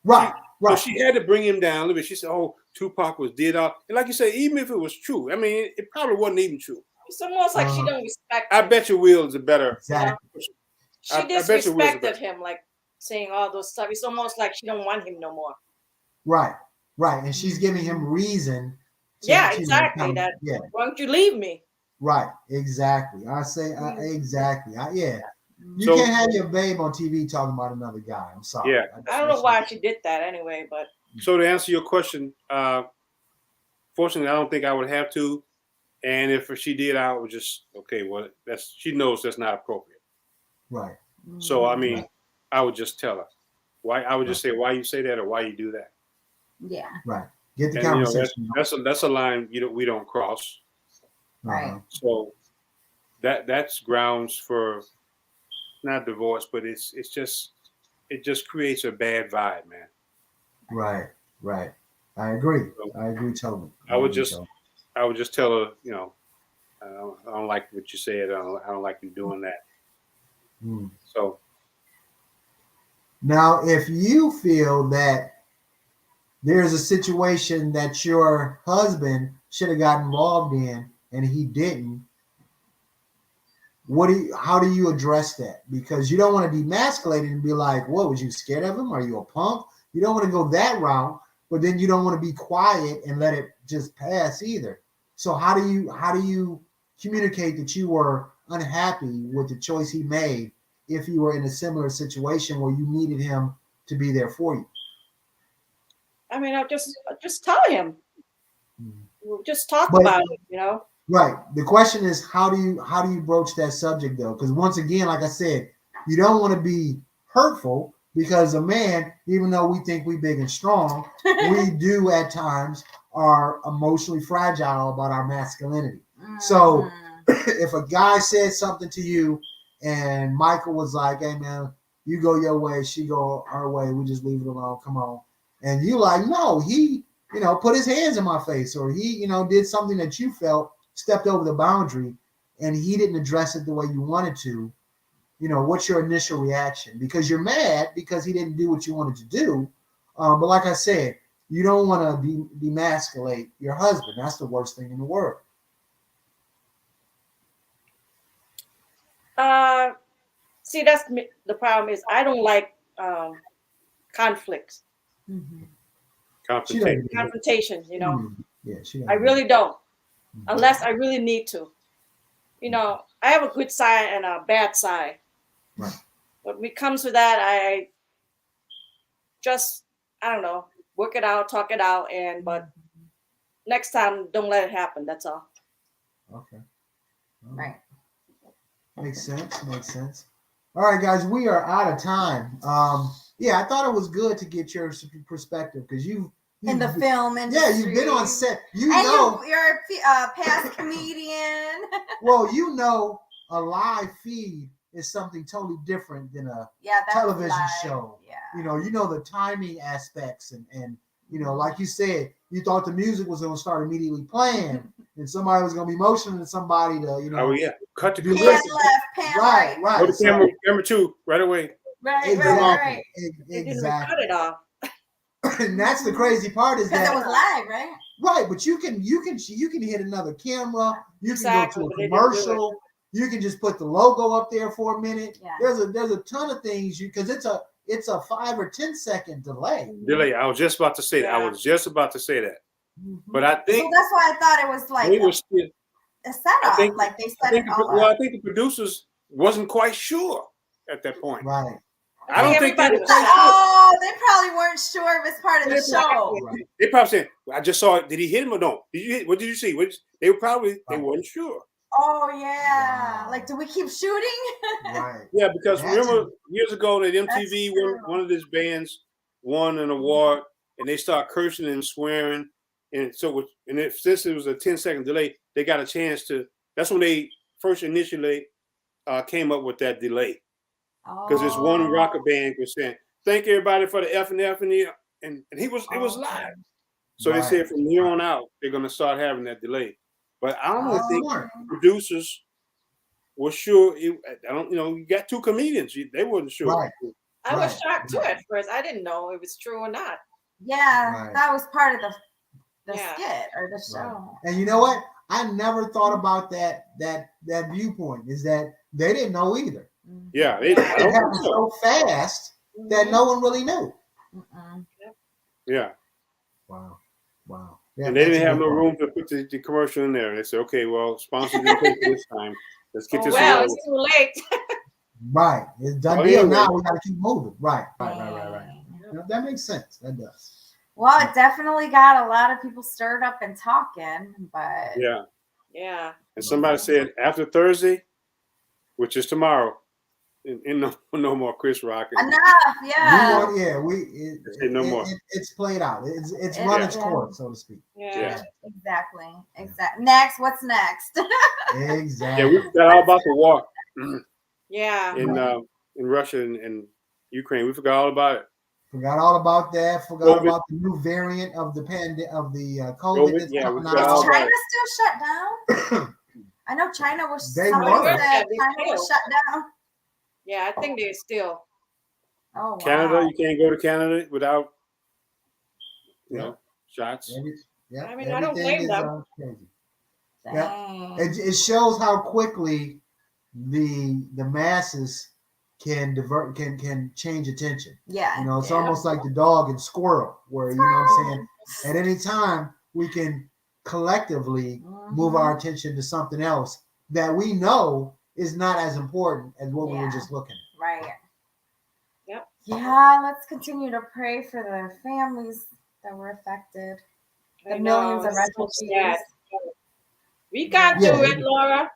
Right. So she had to bring him down a little bit. She said, oh, Tupac was did out. And like you say, even if it was true, it probably wasn't even true. It's almost like she don't respect him. I bet you Will is a better. Exactly. She disrespected him, like saying all those stuff. It's almost like she don't want him no more. Right. And she's giving him reason. Exactly. Why don't you leave me? Right. Exactly. I say exactly. You can't have your babe on TV talking about another guy. I'm sorry. Yeah. I don't know why she did that anyway, but. So to answer your question, fortunately, I don't think I would have to. And if she did, I would just, okay, well, she knows that's not appropriate. Right. So, I would just tell her. Why? I would just say, why you say that or why you do that. Yeah. Right. Get the conversation. That's a line we don't cross. Right. So that's grounds for not divorce, but it just creates a bad vibe, man. Right. I agree. I agree totally. I would just tell her, I don't like what you said. I don't like you doing that. So now, if you feel that there's a situation that your husband should have got involved in and he didn't, how do you address that? Because you don't want to demasculate it and be like, what, was you scared of him? Are you a punk? You don't want to go that route, but then you don't want to be quiet and let it just pass either. So how do you communicate that you were unhappy with the choice he made if you were in a similar situation where you needed him to be there for you? I mean, I'll just tell him. We'll just talk But- about it, you know. Right. The question is, how do you broach that subject though? Because once again, like I said, you don't want to be hurtful, because a man, even though we think we big and strong, we do at times are emotionally fragile about our masculinity. So if a guy said something to you and Michael was like, hey man, you go your way, she go our way, we just leave it alone, come on. And you like, no, he, put his hands in my face, or he, did something that you felt stepped over the boundary and he didn't address it the way you wanted to, what's your initial reaction? Because you're mad because he didn't do what you wanted to do. But like I said, you don't want to demasculate your husband. That's the worst thing in the world. See, that's the problem is I don't like conflicts, confrontation, Yeah, I really don't, unless I really need to. I have a good side and a bad side. Right. But when it comes to that, I don't know, work it out, talk it out, but next time, don't let it happen. That's all. Okay. Right. Makes sense. All right, guys, we are out of time. Yeah, I thought it was good to get your perspective, because you in the film industry. Yeah, you've been on set. You're a past comedian. Well, a live feed is something totally different than a television show. Yeah. The timing aspects and like you said, you thought the music was going to start immediately playing and somebody was going to be motioning somebody to, oh yeah, cut the pan left, pan right. Right. Go to camera 2 right away. Right. They didn't cut it off. And that's the crazy part is because that it was live, right? Right, but you can hit another camera. You can go to a commercial. You can just put the logo up there for a minute. Yeah. There's a ton of things because it's a 5 or 10 second delay. I was just about to say that. I was just about to say that. But I think so that's why I thought it was like a setup. Like they set it all up. I think the producers wasn't quite sure at that point. Right. I don't think they were they probably weren't sure if it's part of the show. Right. They probably said, I just saw it. Did he hit him or no? What did you see? They weren't sure. Oh yeah. Wow. Like, do we keep shooting? Right. Yeah, because remember years ago at MTV, one of these bands won an award and they start cursing and swearing. And so since it was a 10-second delay, they got a chance to, that's when they first initially came up with that delay. Because this one rocker band was saying, thank everybody for the F and F and it was live. So they said from here on out, they're going to start having that delay. But I don't think producers were sure. You got two comedians. They weren't sure. Right. I was shocked too at first. I didn't know if it was true or not. Yeah, that was part of the skit or the show. Right. And you know what? I never thought about that viewpoint, is that they didn't know either. Yeah, it happened so fast that no one really knew. Yeah. Wow. Yeah, and they didn't have no room to put the commercial in there. And they said, okay, well, sponsors didn't pay for this time. Let's get this. Well, it's too late. Right. It's done deal now. We got to keep moving. Right. That makes sense. That does. Well, it definitely got a lot of people stirred up and talking, but yeah. And somebody said after Thursday, which is tomorrow, and no more Chris Rock. Enough, yeah. No more. It's played out. It's run its course, so to speak. Yeah. Exactly. Next, what's next? Exactly. Yeah, we forgot all about the war. Yeah. In Russia and Ukraine, we forgot all about it. Forgot all about that. Forgot about the new variant of the COVID. That's coming out. Is China still shut down? I know China was. China was shut down. Yeah, I think they're still. Oh, wow. Canada, you can't go to Canada without, shots. I mean, I don't blame them. Yeah, it shows how quickly the masses can change attention. Yeah, it's almost like the dog and squirrel, where what I'm saying. At any time, we can collectively move our attention to something else that we know is not as important as what we were Yeah. just looking at. Right. Yep. Yeah, let's continue to pray for the families that were affected, the I millions know, of it's so refugees. sad. We got Yeah. through it, Laura,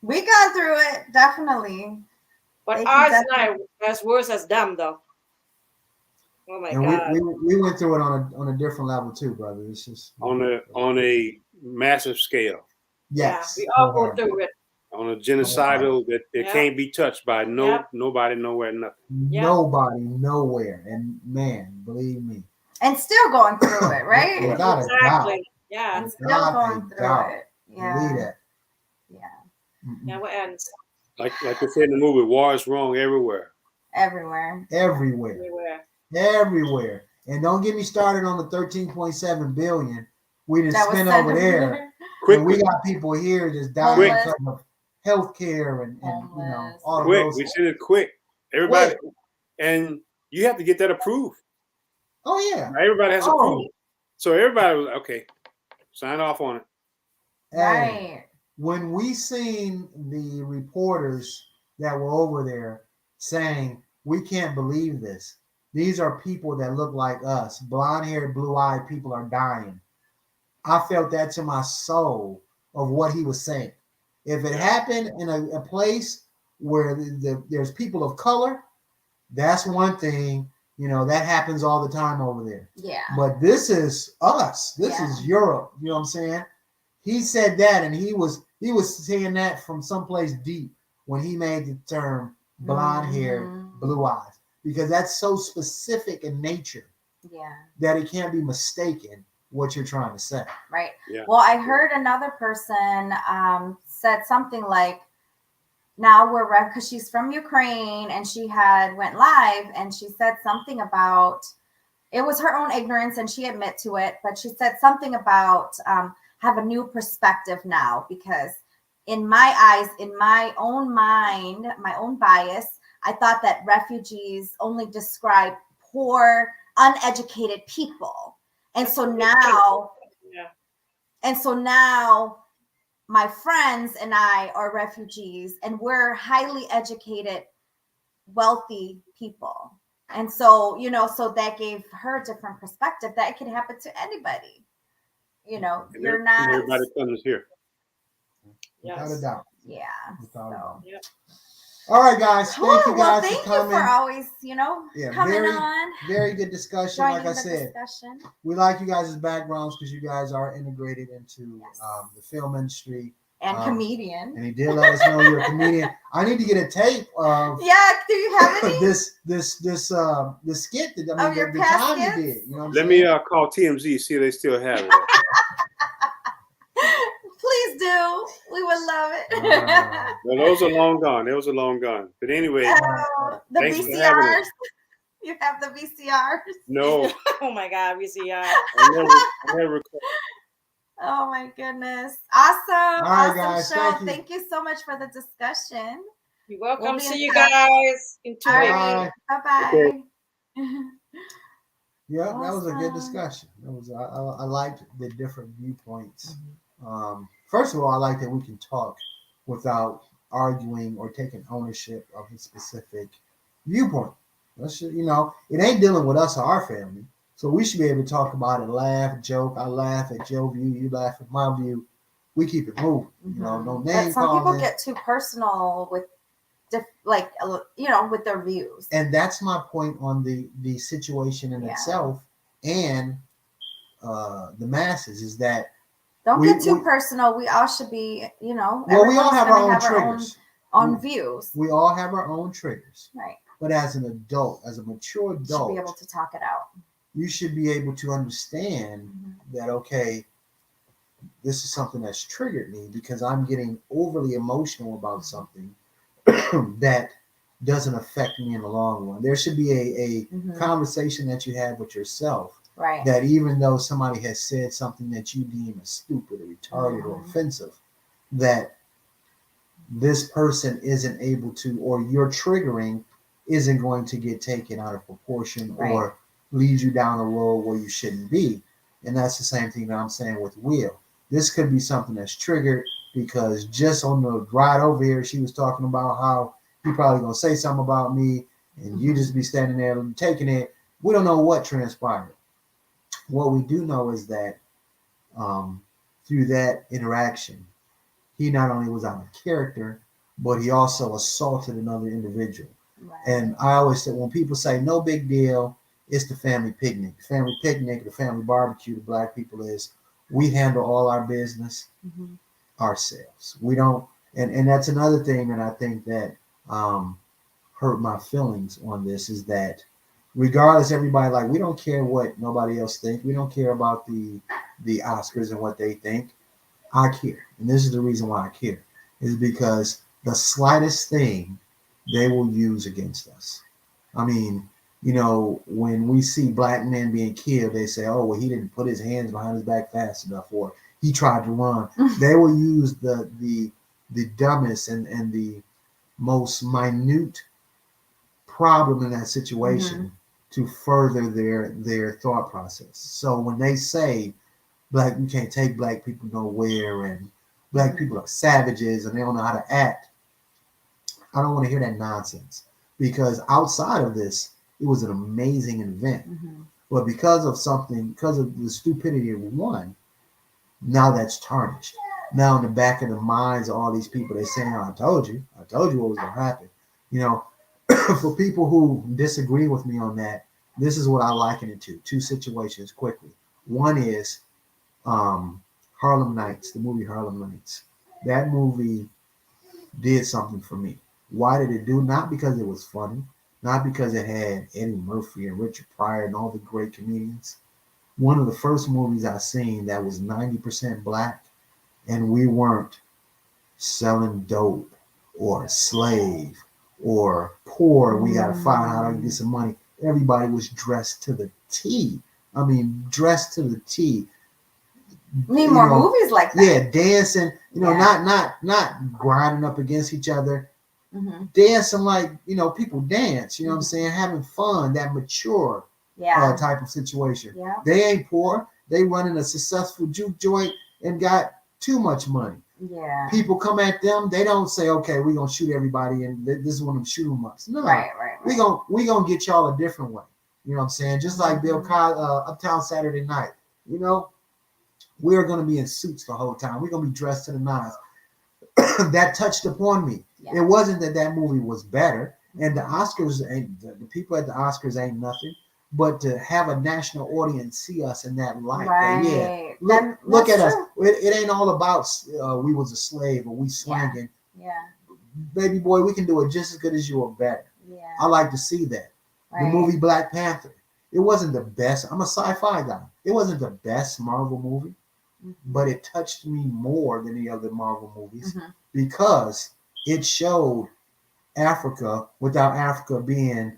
We got through it, definitely. but They can ours definitely. not as worse as them, though. Oh my And God. we went through it on a different level too, brother. It's just on a massive scale, yes. Yeah, we all go through it. on a genocidal that Yep. can't be touched by Yep. nobody, nowhere, nothing. Nobody, nowhere, and man, believe me, And still going through it, right? without a doubt, Exactly. Yeah. And still without going a through doubt. it. Believe Yeah. that. Yeah. Mm-mm. Never ends. Like they said in the movie, war is wrong everywhere. Everywhere. Everywhere, Everywhere. everywhere, and don't get me started on the 13.7 billion we didn't That was spend sent over there. Quick, And we got people here just dying Homeless. because of health care and Homeless. all of quick. those. We send it quick. Everybody, and you have to get that approved. Oh yeah. Everybody has Oh. approved. So everybody was okay. Sign off on it. Hey, Right. when we seen the reporters that were over there saying, we can't believe this. These are people that look like us. Blonde-haired, blue-eyed people are dying. I felt that to my soul of what he was saying. If it happened in a place where there's people of color, that's one thing. That happens all the time over there. Yeah. But this is us. This is Europe. You know what I'm saying? He said that, and he was saying that from someplace deep when he made the term blonde hair, blue eyes, because that's so specific in nature that it can't be mistaken what you're trying to say. Right. Yeah. Well, I heard another person said something like, now we're because she's from Ukraine and she had went live and she said something about, it was her own ignorance and she admit to it, but she said something about have a new perspective now, because in my eyes, in my own mind, my own bias, I thought that refugees only describe poor, uneducated people. And so now, my friends and I are refugees, and we're highly educated, wealthy people. And so, so that gave her a different perspective that it can happen to anybody. You're not. Everybody comes here. Without a doubt. Yeah. Without a doubt. Yep. All right, guys. Thank you guys thank for coming. you for always, coming very, on. Very good discussion. Joining like I the said, discussion. we like you guys' backgrounds because you guys are integrated into the film industry. And comedian. And he did let us know you're a comedian. I need to get a tape of do you have any? this skit that the time skits? you did. You know what I'm Let saying? me call TMZ, see if they still have it. Please do. We would love it. Well, those are long gone. Those are long gone. But anyway, the thanks for having VCRs. us. You have the VCRs. No, Oh my God, VCR. I never recorded. Oh my goodness. Awesome. All right, awesome guys. show. Thank you so much for the discussion. You're welcome. We'll be See in you touch. guys in 2 All weeks. right. Bye-bye. Okay. Yeah, that was a good Awesome. discussion. I liked the different viewpoints. First of all, I like that we can talk without arguing or taking ownership of a specific viewpoint. It ain't dealing with us or our family, so we should be able to talk about it, laugh, joke. I laugh at your view, you laugh at my view. We keep it moving. No name But some people calling. get too personal with with their views. And that's my point on the situation in itself and the masses is that don't get too personal. We all should be, well, we all have our own triggers. Own views. We all have our own triggers. Right. But as an adult, as a mature adult, you should be able to talk it out. You should be able to understand that, okay, this is something that's triggered me because I'm getting overly emotional about something that doesn't affect me in the long run. There should be a conversation that you have with yourself. Right. That even though somebody has said something that you deem as stupid or retarded or offensive, that this person isn't able to, or your triggering isn't going to get taken out of proportion or lead you down a road where you shouldn't be. And that's the same thing that I'm saying with Will. This could be something that's triggered because just on the ride over here, she was talking about how he probably gonna say something about me, and you just be standing there taking it. We don't know what transpired. What we do know is that through that interaction, he not only was out of character, but he also assaulted another individual. Right. And I always say, when people say no big deal, it's the family picnic. The family picnic, the family barbecue, the black people is we handle all our business ourselves. We don't, and that's another thing that I think that hurt my feelings on this is that regardless, everybody like we don't care what nobody else thinks. We don't care about the Oscars and what they think. I care, and this is the reason why I care, is because the slightest thing they will use against us. I mean, you know, when we see black men being killed, they say, "Oh, well, he didn't put his hands behind his back fast enough," or he tried to run. They will use the dumbest and the most minute problem in that situation to further their thought process. So when they say black, you can't take black people nowhere, and black people are savages and they don't know how to act, I don't want to hear that nonsense, because outside of this, it was an amazing event. But because of the stupidity of one, now that's tarnished. Now in the back of the minds of all these people, they're saying, "Oh, I told you what was going to happen." You know, for people who disagree with me on that, this is what I liken it to. Two situations quickly. One is Harlem Nights, the movie Harlem Nights. That movie did something for me. Why did it do? Not because it was funny, not because it had Eddie Murphy and Richard Pryor and all the great comedians. One of the first movies I seen that was 90% black, and we weren't selling dope or slave or poor. We got to find out how to get some money. Everybody was dressed to the T. I mean, dressed to the T. Need more movies like that. Yeah, dancing. You know, not grinding up against each other. Dancing like, you know, people dance. You know what I'm saying? Having fun. That mature type of situation. Yeah. They ain't poor. They running a successful juke joint and got too much money. Yeah. People come at them. They don't say, "Okay, we're gonna shoot everybody," and this is one of them shoot 'em ups. No, right. we gonna get y'all a different way. You know what I'm saying? Just like Bill Cosby, Uptown Saturday Night. You know, we're gonna be in suits the whole time. We're gonna be dressed to the nines. That touched upon me. Yeah. It wasn't that movie was better, and the Oscars ain't the people at the Oscars ain't nothing. But to have a national audience see us in that light, right? Look at us. It ain't all about we was a slave or we swinging. Yeah. Baby boy, we can do it just as good as you or better. Yeah. I like to see that. Right. The movie Black Panther. It wasn't the best. I'm a sci-fi guy. It wasn't the best Marvel movie, but it touched me more than the other Marvel movies because it showed Africa without Africa being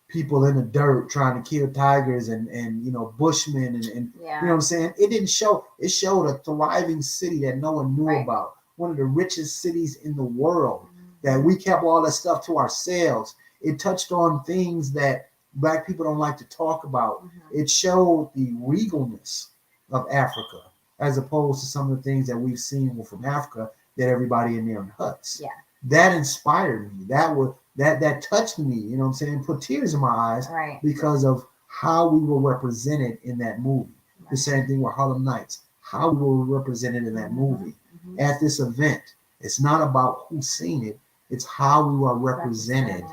people in the dirt trying to kill tigers and you know, bushmen and you know what I'm saying? It showed a thriving city that no one knew about. One of the richest cities in the world that we kept all that stuff to ourselves. It touched on things that black people don't like to talk about. It showed the regalness of Africa as opposed to some of the things that we've seen from Africa that everybody in there in huts. Yeah. That inspired me. That touched me, you know what I'm saying? Put tears in my eyes because of how we were represented in that movie. The same thing with Harlem Nights, how we were represented in that movie. At this event, it's not about who's seen it, it's how we are represented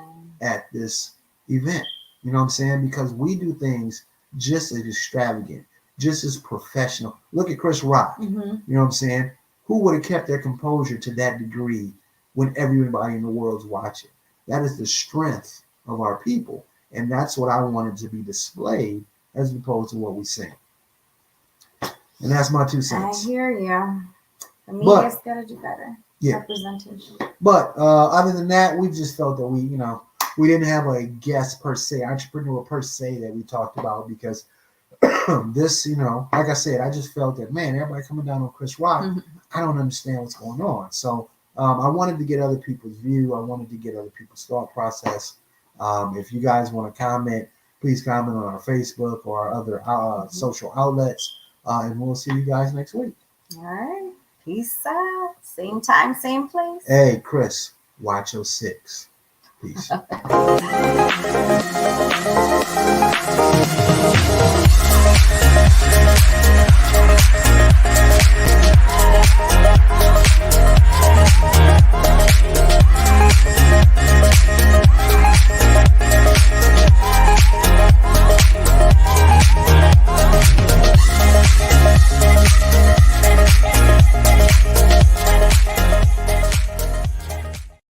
at this event. You know what I'm saying? Because we do things just as extravagant, just as professional. Look at Chris Rock. You know what I'm saying? Who would have kept their composure to that degree when everybody in the world's watching? That is the strength of our people. And that's what I wanted to be displayed as opposed to what we see. And that's my 2 cents. I hear you. The media's got to do better. Yeah. Representation. But other than that, we just felt that we didn't have a guest per se, entrepreneur per se that we talked about because this, like I said, I just felt that, man, everybody coming down on Chris Rock, I don't understand what's going on. So I wanted to get other people's view. I wanted to get other people's thought process. If you guys want to comment, please comment on our Facebook or our other social outlets. And we'll see you guys next week. All right. Peace out. Same time, same place. Hey, Chris, watch your six. Peace.